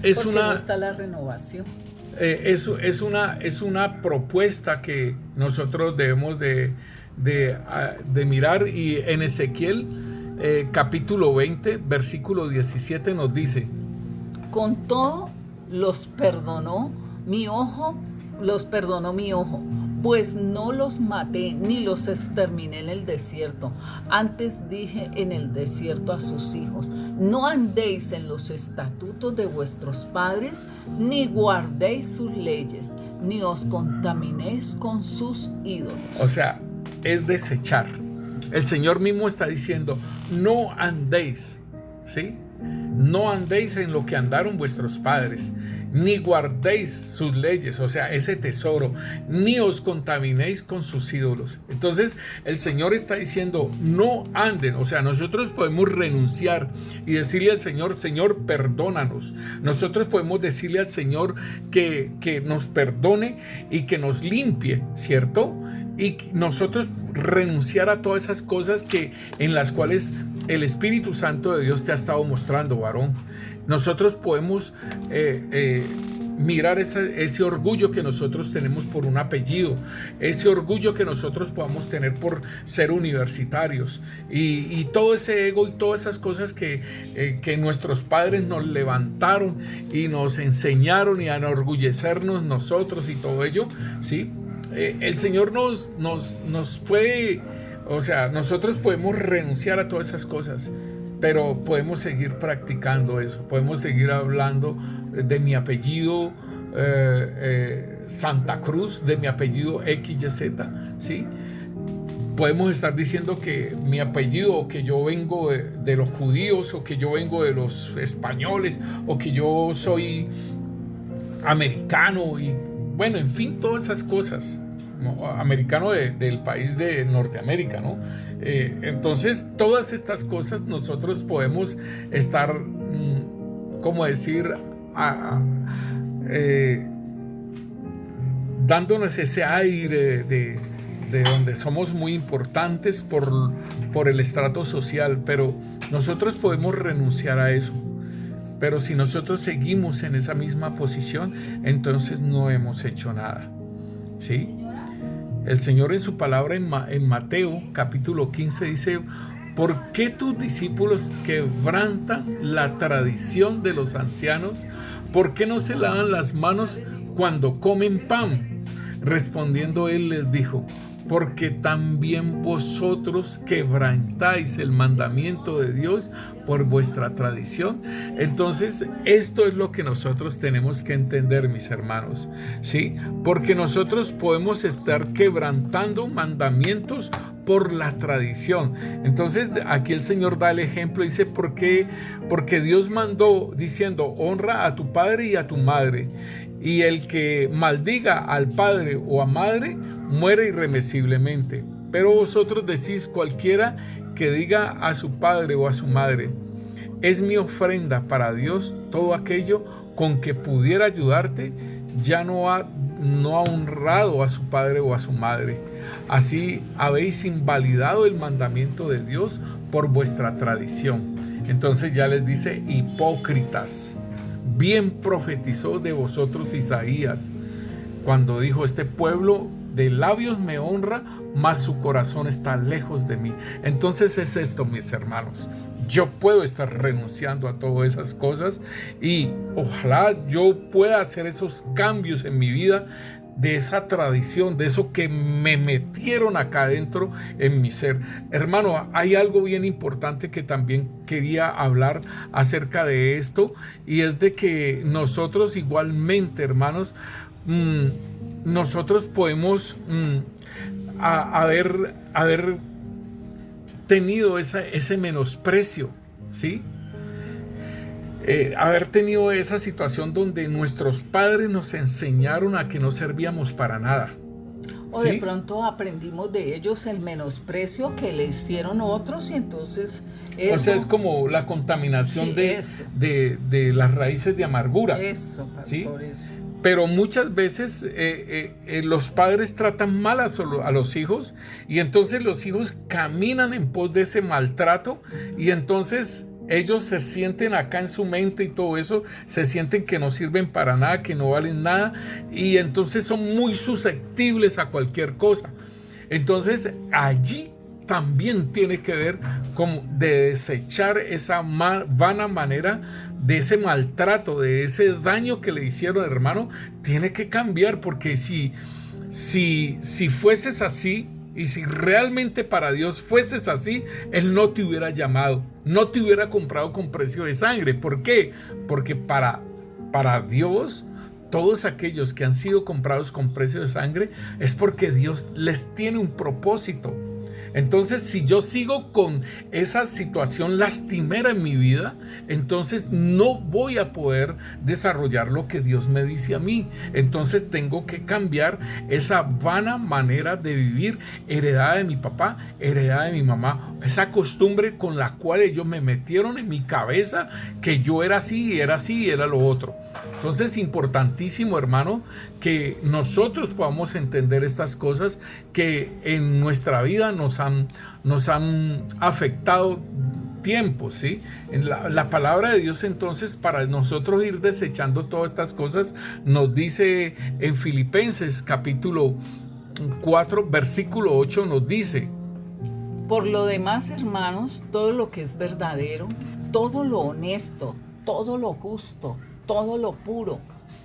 es porque una... no está la renovación. Es una propuesta que nosotros debemos de mirar, y en Ezequiel capítulo 20, versículo 17 nos dice: Con todo los perdonó mi ojo, pues no los maté ni los exterminé en el desierto. Antes dije en el desierto a sus hijos: no andéis en los estatutos de vuestros padres, ni guardéis sus leyes, ni os contaminéis con sus ídolos. O sea, es desechar. El Señor mismo está diciendo: no andéis, ¿sí? No andéis en lo que andaron vuestros padres, ni guardéis sus leyes, o sea, ese tesoro, ni os contaminéis con sus ídolos. Entonces el Señor está diciendo: no anden. O sea, nosotros podemos renunciar y decirle al Señor: Señor, perdónanos. Nosotros podemos decirle al Señor que nos perdone y que nos limpie, ¿cierto? Y nosotros renunciar a todas esas cosas en las cuales el Espíritu Santo de Dios te ha estado mostrando, varón. Nosotros podemos mirar ese orgullo que nosotros tenemos por un apellido, ese orgullo que nosotros podamos tener por ser universitarios, y todo ese ego y todas esas cosas que nuestros padres nos levantaron y nos enseñaron, y a enorgullecernos nosotros y todo ello, ¿sí? El Señor nos puede, o sea, nosotros podemos renunciar a todas esas cosas, pero podemos seguir practicando eso. Podemos seguir hablando de mi apellido Santa Cruz, de mi apellido XYZ, ¿sí? Podemos estar diciendo que mi apellido, o que yo vengo de los judíos, o que yo vengo de los españoles, o que yo soy americano, y bueno, en fin, todas esas cosas. Americano del país de Norteamérica, ¿no? Entonces, todas estas cosas nosotros podemos estar, ¿cómo decir? Dándonos ese aire de donde somos muy importantes por el estrato social, pero nosotros podemos renunciar a eso. Pero si nosotros seguimos en esa misma posición, entonces no hemos hecho nada, ¿sí? El Señor en su palabra en Mateo capítulo 15 dice: ¿por qué tus discípulos quebrantan la tradición de los ancianos? ¿Por qué no se lavan las manos cuando comen pan? Respondiendo él les dijo: porque también vosotros quebrantáis el mandamiento de Dios por vuestra tradición. Entonces, esto es lo que nosotros tenemos que entender, mis hermanos, ¿sí? Porque nosotros podemos estar quebrantando mandamientos por la tradición. Entonces, aquí el Señor da el ejemplo, dice: porque Dios mandó diciendo: honra a tu padre y a tu madre, y el que maldiga al padre o a madre muere irremisiblemente. Pero vosotros decís: cualquiera que diga a su padre o a su madre: es mi ofrenda para Dios, todo aquello con que pudiera ayudarte, ya no ha honrado a su padre o a su madre. Así habéis invalidado el mandamiento de Dios por vuestra tradición. Entonces ya les dice: hipócritas. Bien profetizó de vosotros Isaías cuando dijo: este pueblo de labios me honra, mas su corazón está lejos de mí. Entonces es esto, mis hermanos. Yo puedo estar renunciando a todas esas cosas, y ojalá yo pueda hacer esos cambios en mi vida, de esa tradición, de eso que me metieron acá adentro en mi ser. Hermano, hay algo bien importante que también quería hablar acerca de esto, y es de que nosotros igualmente, hermanos, nosotros podemos haber tenido ese menosprecio, ¿sí? Haber tenido esa situación donde nuestros padres nos enseñaron a que no servíamos para nada. O ¿sí? de pronto aprendimos de ellos el menosprecio que le hicieron otros y entonces eso, O sea, es como la contaminación sí, eso. de las raíces de amargura. Eso, ¿sí? pastor, eso. Pero muchas veces los padres tratan mal a los hijos y entonces los hijos caminan en pos de ese maltrato y entonces ellos se sienten acá en su mente y todo eso, se sienten que no sirven para nada, que no valen nada y entonces son muy susceptibles a cualquier cosa. Entonces allí también tiene que ver con de desechar esa vana manera de ese maltrato, de ese daño que le hicieron, hermano. Tiene que cambiar, porque si fueses así y si realmente para Dios fueses así, Él no te hubiera llamado, no te hubiera comprado con precio de sangre. ¿Por qué? Porque para Dios, todos aquellos que han sido comprados con precio de sangre es porque Dios les tiene un propósito. Entonces, si yo sigo con esa situación lastimera en mi vida, entonces no voy a poder desarrollar lo que Dios me dice a mí. Entonces tengo que cambiar esa vana manera de vivir heredada de mi papá, heredada de mi mamá, esa costumbre con la cual ellos me metieron en mi cabeza que yo era así y era lo otro. Entonces, importantísimo, hermano, que nosotros podamos entender estas cosas que en nuestra vida nos han afectado tiempo, ¿sí? En la palabra de Dios, entonces, para nosotros ir desechando todas estas cosas, nos dice en Filipenses capítulo 4, versículo 8, nos dice: por lo demás, hermanos, todo lo que es verdadero, todo lo honesto, todo lo justo, todo lo puro,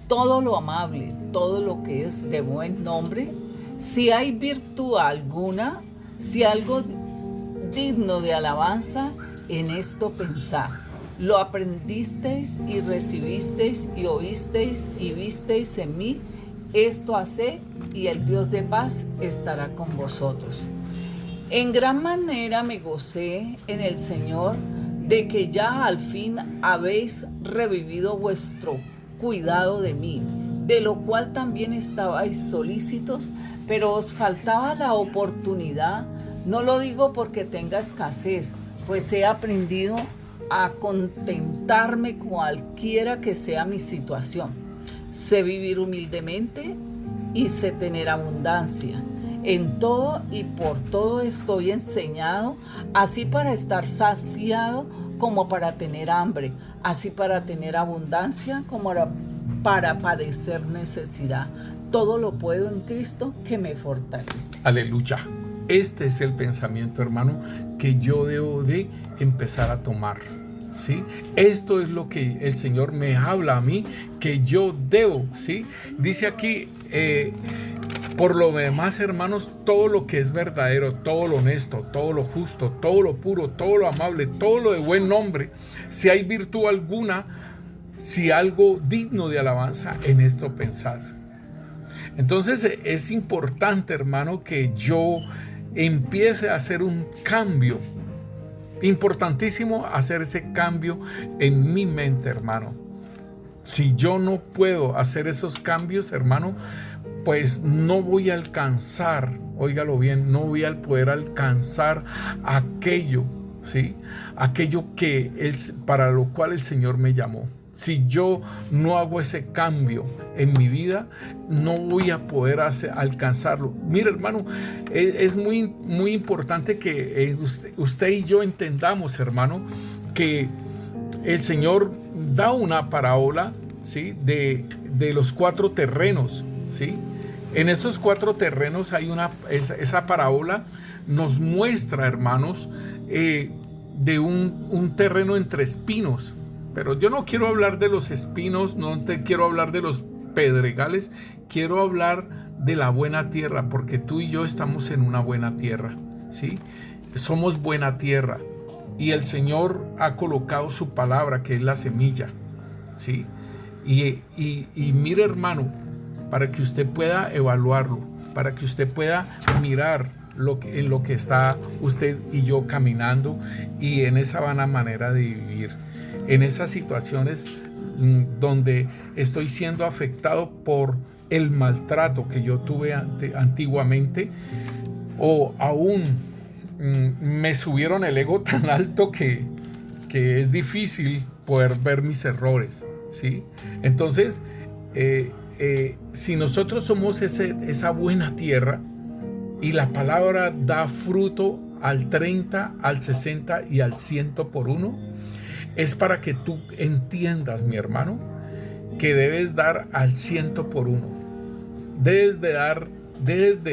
todo lo amable, todo lo que es de buen nombre, si hay virtud alguna, si algo digno de alabanza, en esto pensad. Lo aprendisteis y recibisteis y oísteis y visteis en mí, esto haced, y el Dios de paz estará con vosotros. En gran manera me gocé en el Señor de que ya al fin habéis revivido vuestro cuidado de mí, de lo cual también estabais solícitos, pero os faltaba la oportunidad. No lo digo porque tenga escasez, pues he aprendido a contentarme cualquiera que sea mi situación. Sé vivir humildemente y sé tener abundancia. En todo y por todo estoy enseñado, así para estar saciado como para tener hambre, así para tener abundancia como para padecer necesidad. Todo lo puedo en Cristo que me fortalece. Aleluya. Este es el pensamiento, hermano, que yo debo de empezar a tomar, ¿sí? Esto es lo que el Señor me habla a mí, que yo debo, ¿sí? Dice aquí, por lo demás, hermanos, todo lo que es verdadero, todo lo honesto, todo lo justo, todo lo puro, todo lo amable, todo lo de buen nombre, si hay virtud alguna, si algo digno de alabanza, en esto pensad. Entonces es importante, hermano, que yo empiece a hacer un cambio. Importantísimo hacer ese cambio en mi mente, hermano. Si yo no puedo hacer esos cambios, hermano, pues no voy a alcanzar, óigalo bien, no voy a poder alcanzar aquello, ¿sí? Aquello para lo cual el Señor me llamó. Si yo no hago ese cambio en mi vida, no voy a poder alcanzarlo. Mira, hermano, es muy, muy importante que usted y yo entendamos, hermano, que el Señor da una parábola, ¿sí? de los 4 terrenos, ¿sí? En esos 4 terrenos hay esa parábola nos muestra, hermanos, de un terreno entre espinos. Pero yo no quiero hablar de los espinos, no te quiero hablar de los pedregales, quiero hablar de la buena tierra, porque tú y yo estamos en una buena tierra, ¿sí? Somos buena tierra y el Señor ha colocado su palabra, que es la semilla, ¿sí? Y mire, hermano, para que usted pueda evaluarlo, para que usted pueda mirar en lo que está usted y yo caminando y en esa vana manera de vivir, en esas situaciones donde estoy siendo afectado por el maltrato que yo tuve antiguamente, o aún me subieron el ego tan alto que es difícil poder ver mis errores, ¿sí? Entonces, si nosotros somos esa buena tierra y la palabra da fruto al 30, al 60 y al 100 por uno, es para que tú entiendas, mi hermano, que debes dar al 100 por uno. Debes de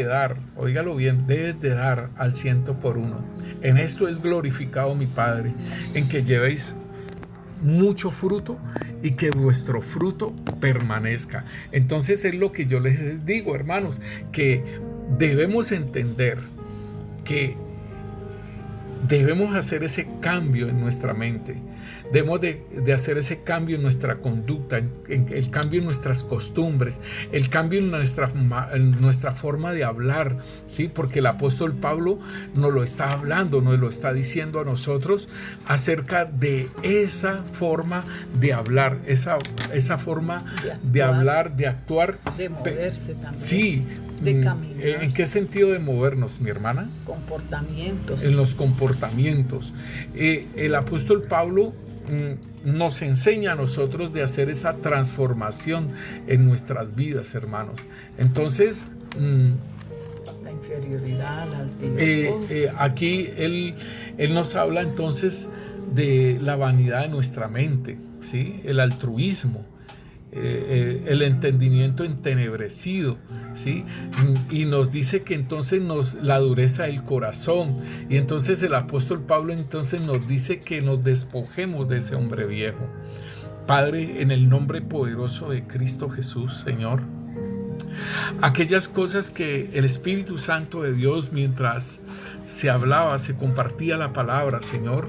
dar, óigalo bien, debes de dar al 100 por uno. En esto es glorificado mi Padre, en que llevéis mucho fruto y que vuestro fruto permanezca. Entonces es lo que yo les digo, hermanos, que debemos entender que debemos hacer ese cambio en nuestra mente. Debemos de hacer ese cambio en nuestra conducta, el cambio en nuestras costumbres, el cambio en nuestra forma de hablar, ¿sí? Porque el apóstol Pablo nos lo está hablando, nos lo está diciendo a nosotros acerca de esa forma de hablar, esa forma de hablar, de actuar. De moverse también. Sí. De caminar. ¿En qué sentido de movernos, mi hermana? Comportamientos. En los comportamientos. El apóstol Pablo nos enseña a nosotros de hacer esa transformación en nuestras vidas, hermanos. Entonces, la inferioridad, la altivez. aquí él nos habla entonces de la vanidad de nuestra mente, ¿sí? El altruismo. El entendimiento entenebrecido, ¿sí? Y nos dice que entonces la dureza del corazón, y entonces el apóstol Pablo entonces nos dice que nos despojemos de ese hombre viejo. Padre, en el nombre poderoso de Cristo Jesús, Señor, aquellas cosas que el Espíritu Santo de Dios, mientras se hablaba, se compartía la palabra, Señor,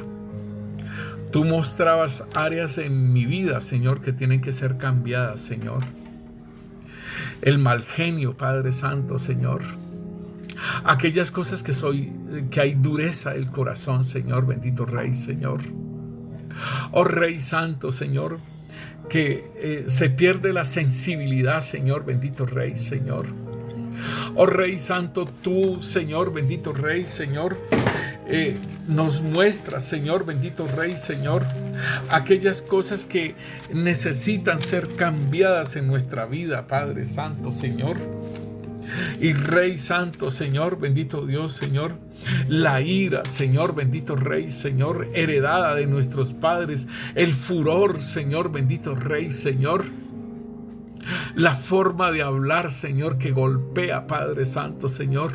tú mostrabas áreas en mi vida, Señor, que tienen que ser cambiadas, Señor. El mal genio, Padre Santo, Señor. Aquellas cosas que hay dureza del corazón, Señor, bendito Rey, Señor. Oh Rey Santo, Señor, que se pierde la sensibilidad, Señor, bendito Rey, Señor. Oh Rey Santo, tú, Señor, bendito Rey, Señor, nos muestra, Señor, bendito Rey, Señor, aquellas cosas que necesitan ser cambiadas en nuestra vida, Padre Santo, Señor. Y Rey Santo, Señor, bendito Dios, Señor, la ira, Señor, bendito Rey, Señor, heredada de nuestros padres, el furor, Señor, bendito Rey, Señor, la forma de hablar, Señor, que golpea, Padre Santo, Señor.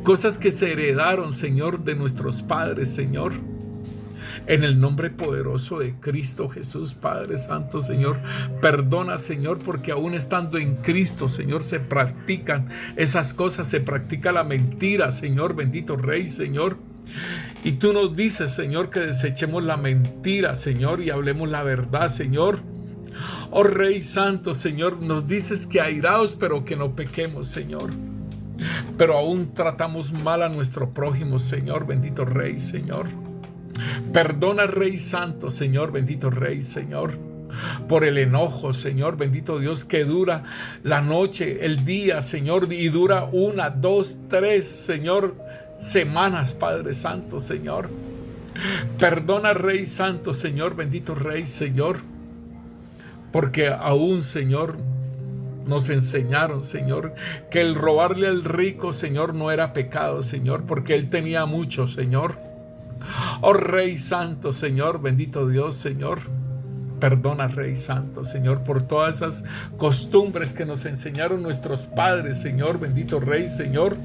Cosas que se heredaron, Señor, de nuestros padres, Señor. En el nombre poderoso de Cristo Jesús, Padre Santo, Señor, perdona, Señor, porque aún estando en Cristo, Señor, se practican esas cosas, se practica la mentira, Señor, bendito Rey, Señor. Y tú nos dices, Señor, que desechemos la mentira, Señor, y hablemos la verdad, Señor. Oh Rey Santo, Señor, nos dices que airaos, pero que no pequemos, Señor. Pero aún tratamos mal a nuestro prójimo, Señor, bendito Rey, Señor. Perdona, Rey Santo, Señor, bendito Rey, Señor, por el enojo, Señor, bendito Dios, que dura la noche, el día, Señor, y dura 1, 2, 3, Señor, semanas, Padre Santo, Señor. Perdona, Rey Santo, Señor, bendito Rey, Señor, porque aún, Señor, nos enseñaron, Señor, que el robarle al rico, Señor, no era pecado, Señor, porque él tenía mucho, Señor. Oh Rey Santo, Señor, bendito Dios, Señor. Perdona, Rey Santo, Señor, por todas esas costumbres que nos enseñaron nuestros padres, Señor, bendito Rey, Señor.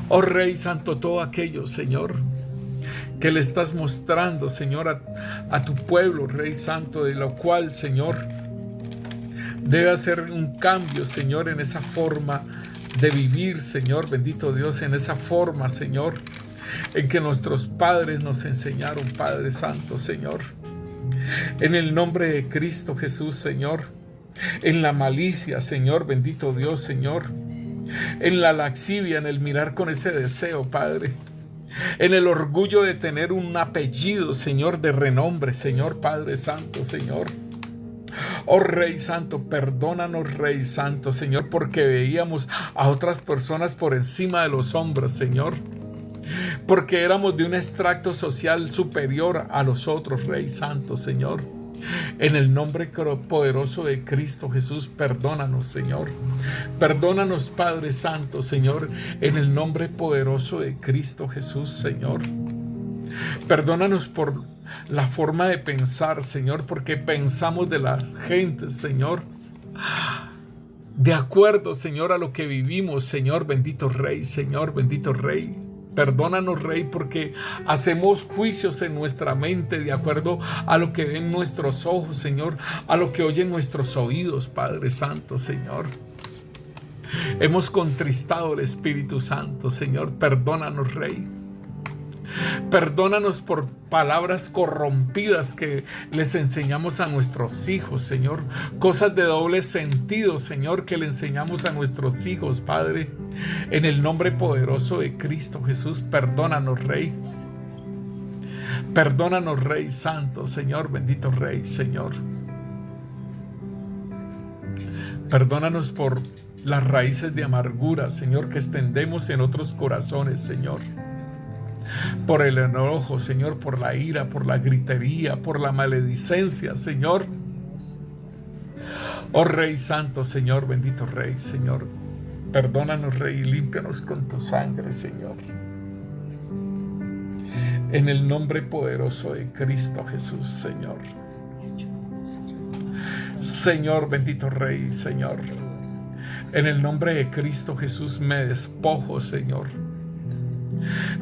Oh Rey Santo, todo aquello, Señor, que le estás mostrando, Señor, a tu pueblo, Rey Santo, de lo cual, Señor, debe hacer un cambio, Señor, en esa forma de vivir, Señor, bendito Dios, en esa forma, Señor, en que nuestros padres nos enseñaron, Padre Santo, Señor. En el nombre de Cristo Jesús, Señor, en la malicia, Señor, bendito Dios, Señor, en la laxivia, en el mirar con ese deseo, Padre, en el orgullo de tener un apellido, Señor, de renombre, Señor, Padre Santo, Señor. Oh Rey Santo, perdónanos, Rey Santo, Señor, porque veíamos a otras personas por encima de los hombres, Señor. Porque éramos de un extracto social superior a los otros, Rey Santo, Señor. En el nombre poderoso de Cristo Jesús, perdónanos, Señor. Perdónanos, Padre Santo, Señor, en el nombre poderoso de Cristo Jesús, Señor. Perdónanos por la forma de pensar, Señor, porque pensamos de la gente, Señor, de acuerdo, Señor, a lo que vivimos, Señor, bendito Rey, Señor, bendito Rey. Perdónanos, Rey, porque hacemos juicios en nuestra mente de acuerdo a lo que ven nuestros ojos, Señor, a lo que oyen nuestros oídos, Padre Santo, Señor. Hemos contristado el Espíritu Santo, Señor. Perdónanos, Rey. Perdónanos por palabras corrompidas que les enseñamos a nuestros hijos, Señor. Cosas de doble sentido, Señor, que le enseñamos a nuestros hijos, Padre. En el nombre poderoso de Cristo Jesús, perdónanos, Rey. Perdónanos, Rey Santo, Señor, bendito Rey, Señor. Perdónanos por las raíces de amargura, Señor, que extendemos en otros corazones, Señor. Por el enojo, Señor, por la ira, por la gritería, por la maledicencia, Señor. Oh Rey Santo, Señor, bendito Rey, Señor. Perdónanos, Rey, y límpianos con tu sangre, Señor. En el nombre poderoso de Cristo Jesús, Señor. Señor, bendito Rey, Señor. En el nombre de Cristo Jesús me despojo, Señor.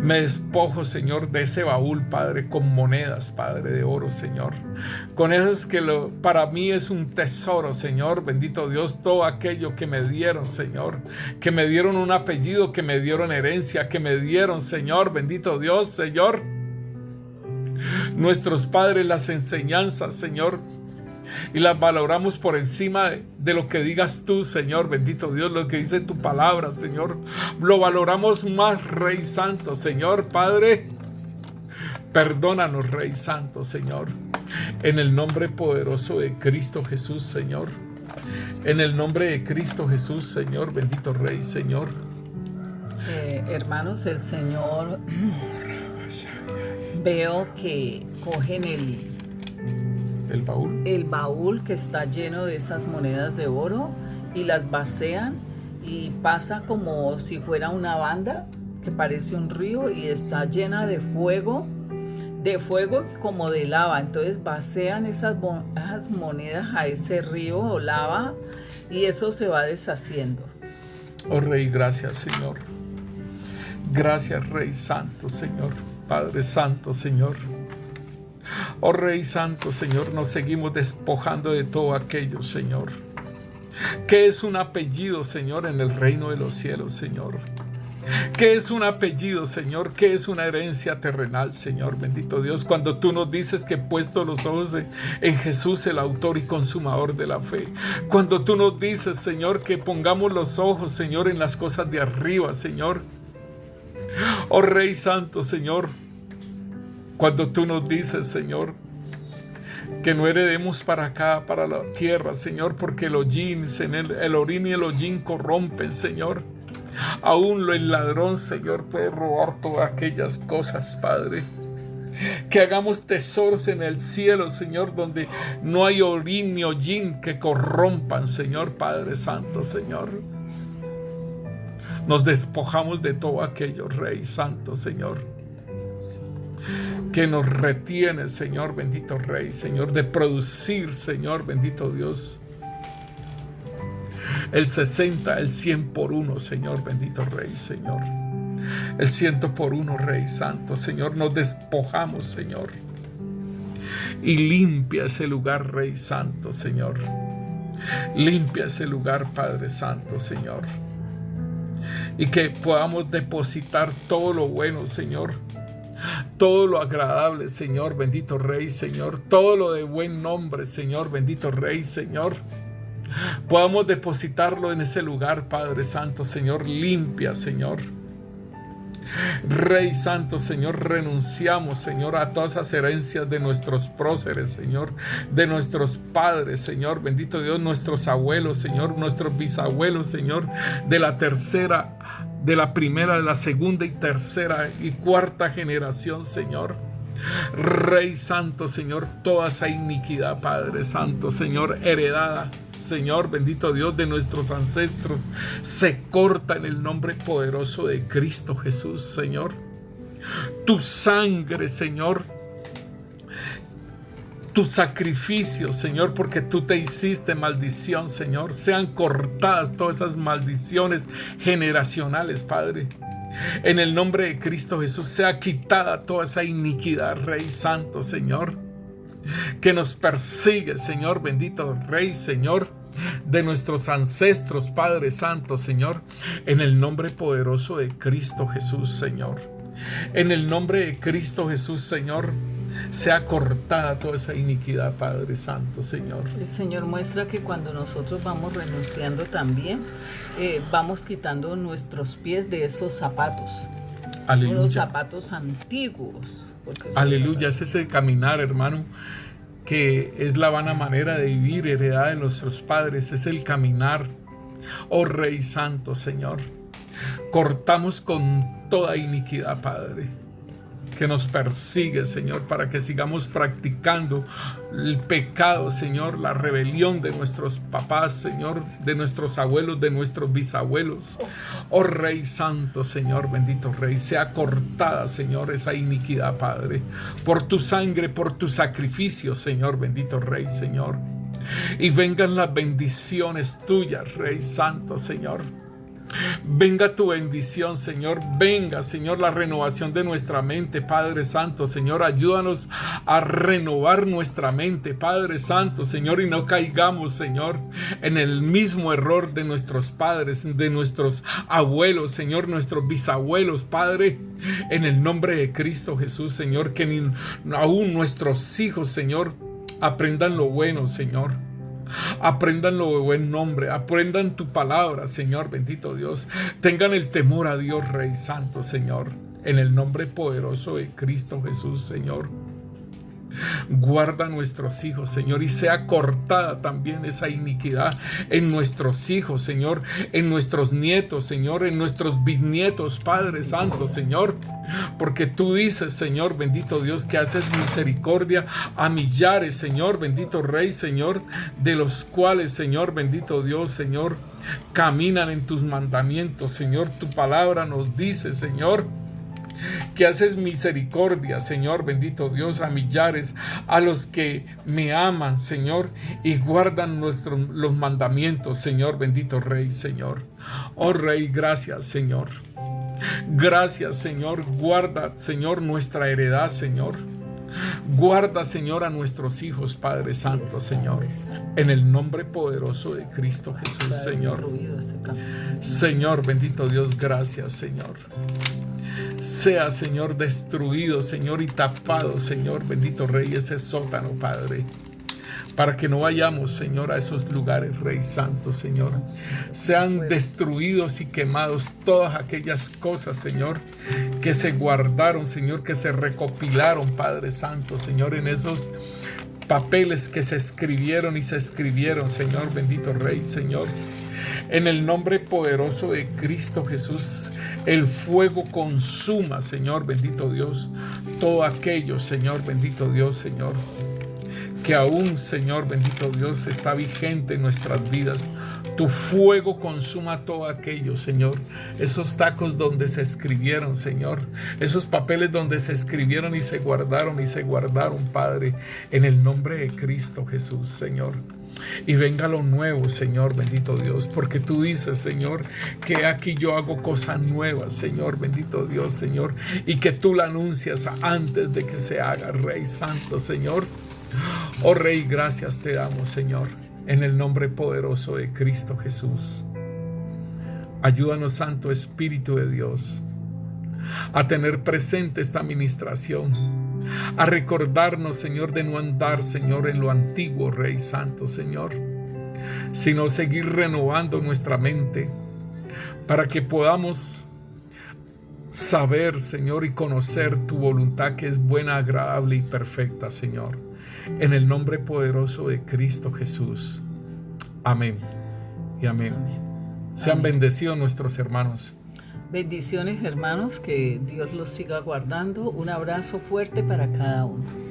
Me despojo, Señor, de ese baúl, Padre, con monedas, Padre, de oro, Señor. Con esas que para mí es un tesoro, Señor, bendito Dios, todo aquello que me dieron, Señor. Que me dieron un apellido, que me dieron herencia, que me dieron, Señor, bendito Dios, Señor. Nuestros padres, las enseñanzas, Señor, y las valoramos por encima de lo que digas tú, Señor, bendito Dios, lo que dice tu palabra, Señor. Lo valoramos más, Rey Santo, Señor, Padre. Perdónanos, Rey Santo, Señor. En el nombre poderoso de Cristo Jesús, Señor. En el nombre de Cristo Jesús, Señor, bendito Rey, Señor. Hermanos, el Señor, veo que cogen el baúl que está lleno de esas monedas de oro y las vacían y pasa como si fuera una banda que parece un río y está llena de fuego como de lava. Entonces vacían esas monedas a ese río o lava y eso se va deshaciendo. Oh Rey, gracias, Señor. Gracias, Rey Santo, Señor. Padre Santo, Señor. Oh Rey Santo, Señor, nos seguimos despojando de todo aquello, Señor. ¿Qué es un apellido, Señor, en el reino de los cielos, Señor? ¿Qué es un apellido, Señor? ¿Qué es una herencia terrenal, Señor? Bendito Dios, cuando tú nos dices que he puesto los ojos en Jesús, el autor y consumador de la fe. Cuando tú nos dices, Señor, que pongamos los ojos, Señor, en las cosas de arriba, Señor. Oh Rey Santo, Señor. Cuando tú nos dices, Señor, que no heredemos para acá, para la tierra, Señor, porque el orín y el hollín corrompen, Señor. Aún el ladrón, Señor, puede robar todas aquellas cosas, Padre. Que hagamos tesoros en el cielo, Señor, donde no hay orín ni hollín que corrompan, Señor, Padre Santo, Señor. Nos despojamos de todo aquello, Rey Santo, Señor, que nos retiene, Señor, bendito Rey, Señor, de producir, Señor, bendito Dios, el 60, el 100 por uno, Señor, bendito Rey, Señor, el 100 por uno, Rey Santo, Señor. Nos despojamos, Señor, y limpia ese lugar, Rey Santo, Señor. Limpia ese lugar, Padre Santo, Señor, y que podamos depositar todo lo bueno, Señor, todo lo agradable, Señor, bendito Rey, Señor, todo lo de buen nombre, Señor, bendito Rey, Señor, podamos depositarlo en ese lugar, Padre Santo, Señor. Limpia, Señor, Rey Santo, Señor, renunciamos, Señor, a todas esas herencias de nuestros próceres, Señor, de nuestros padres, Señor, bendito Dios, nuestros abuelos, Señor, nuestros bisabuelos, Señor, de la tercera, de la primera, de la segunda y tercera y cuarta generación, Señor. Rey Santo, Señor, toda esa iniquidad, Padre Santo, Señor, heredada, Señor, bendito Dios, de nuestros ancestros, se corta en el nombre poderoso de Cristo Jesús, Señor. Tu sangre, Señor, tu sacrificio, Señor, porque tú te hiciste maldición, Señor, sean cortadas todas esas maldiciones generacionales, Padre. En el nombre de Cristo Jesús sea quitada toda esa iniquidad, Rey Santo, Señor, que nos persigue, Señor, bendito Rey, Señor, de nuestros ancestros, Padre Santo, Señor, en el nombre poderoso de Cristo Jesús, Señor. En el nombre de Cristo Jesús, Señor, sea cortada toda esa iniquidad, Padre Santo, Señor. El Señor muestra que cuando nosotros vamos renunciando también, vamos quitando nuestros pies de esos zapatos. Aleluya. Los zapatos antiguos. Aleluya, es ese caminar, hermano, que es la vana manera de vivir heredada de nuestros padres, es el caminar. Oh Rey Santo, Señor, cortamos con toda iniquidad, Padre, que nos persigue, Señor, para que sigamos practicando el pecado, Señor, la rebelión de nuestros papás, Señor, de nuestros abuelos, de nuestros bisabuelos. Oh Rey Santo, Señor, bendito Rey, sea cortada, Señor, esa iniquidad, Padre, por tu sangre, por tu sacrificio, Señor, bendito Rey, Señor. Y vengan las bendiciones tuyas, Rey Santo, Señor. Venga tu bendición, Señor. Venga, Señor, la renovación de nuestra mente, Padre Santo, Señor. Ayúdanos a renovar nuestra mente, Padre Santo, Señor, y no caigamos, Señor, en el mismo error de nuestros padres, de nuestros abuelos, Señor, nuestros bisabuelos, Padre, en el nombre de Cristo Jesús, Señor, que ni aún nuestros hijos, Señor, aprendan lo bueno, Señor. Aprendan lo de buen nombre, aprendan tu palabra, Señor, bendito Dios. Tengan el temor a Dios, Rey Santo, Señor, en el nombre poderoso de Cristo Jesús, Señor. Guarda a nuestros hijos, Señor, y sea cortada también esa iniquidad en nuestros hijos, Señor, en nuestros nietos, Señor, en nuestros bisnietos, Padre Santo, Señor, porque tú dices, Señor, bendito Dios, que haces misericordia a millares, Señor, bendito Rey, Señor, de los cuales, Señor, bendito Dios, Señor, caminan en tus mandamientos, Señor. Tu palabra nos dice, Señor, que haces misericordia, Señor, bendito Dios, a millares, a los que me aman, Señor, y guardan los mandamientos, Señor, bendito Rey, Señor. Oh Rey, gracias, Señor. Gracias, Señor. Guarda, Señor, nuestra heredad, Señor. Guarda, Señor, a nuestros hijos, Padre Santo, Señor, en el nombre poderoso de Cristo Jesús, Señor. Señor, bendito Dios, gracias, Señor. Sea, Señor, destruido, Señor, y tapado, Señor, bendito Rey, ese sótano, Padre, para que no vayamos, Señor, a esos lugares, Rey Santo, Señor. Sean destruidos y quemados todas aquellas cosas, Señor, que se guardaron, Señor, que se recopilaron, Padre Santo, Señor, en esos papeles que se escribieron, Señor, bendito Rey, Señor. En el nombre poderoso de Cristo Jesús, el fuego consuma, Señor, bendito Dios, todo aquello, Señor, bendito Dios, Señor, que aún, Señor, bendito Dios, está vigente en nuestras vidas. Tu fuego consuma todo aquello, Señor. Esos tacos donde se escribieron, Señor. Esos papeles donde se escribieron y se guardaron, Padre, en el nombre de Cristo Jesús, Señor. Y venga lo nuevo, Señor, bendito Dios, porque tú dices, Señor, que aquí yo hago cosas nuevas, Señor, bendito Dios, Señor, y que tú la anuncias antes de que se haga, Rey Santo, Señor. Oh Rey, gracias te damos, Señor, en el nombre poderoso de Cristo Jesús. Ayúdanos, Santo Espíritu de Dios, a tener presente esta administración, a recordarnos, Señor, de no andar, Señor, en lo antiguo, Rey Santo, Señor, sino seguir renovando nuestra mente para que podamos saber, Señor, y conocer tu voluntad que es buena, agradable y perfecta, Señor. En el nombre poderoso de Cristo Jesús. Amén y amén. Sean bendecidos nuestros hermanos. Bendiciones, hermanos, que Dios los siga guardando. Un abrazo fuerte para cada uno.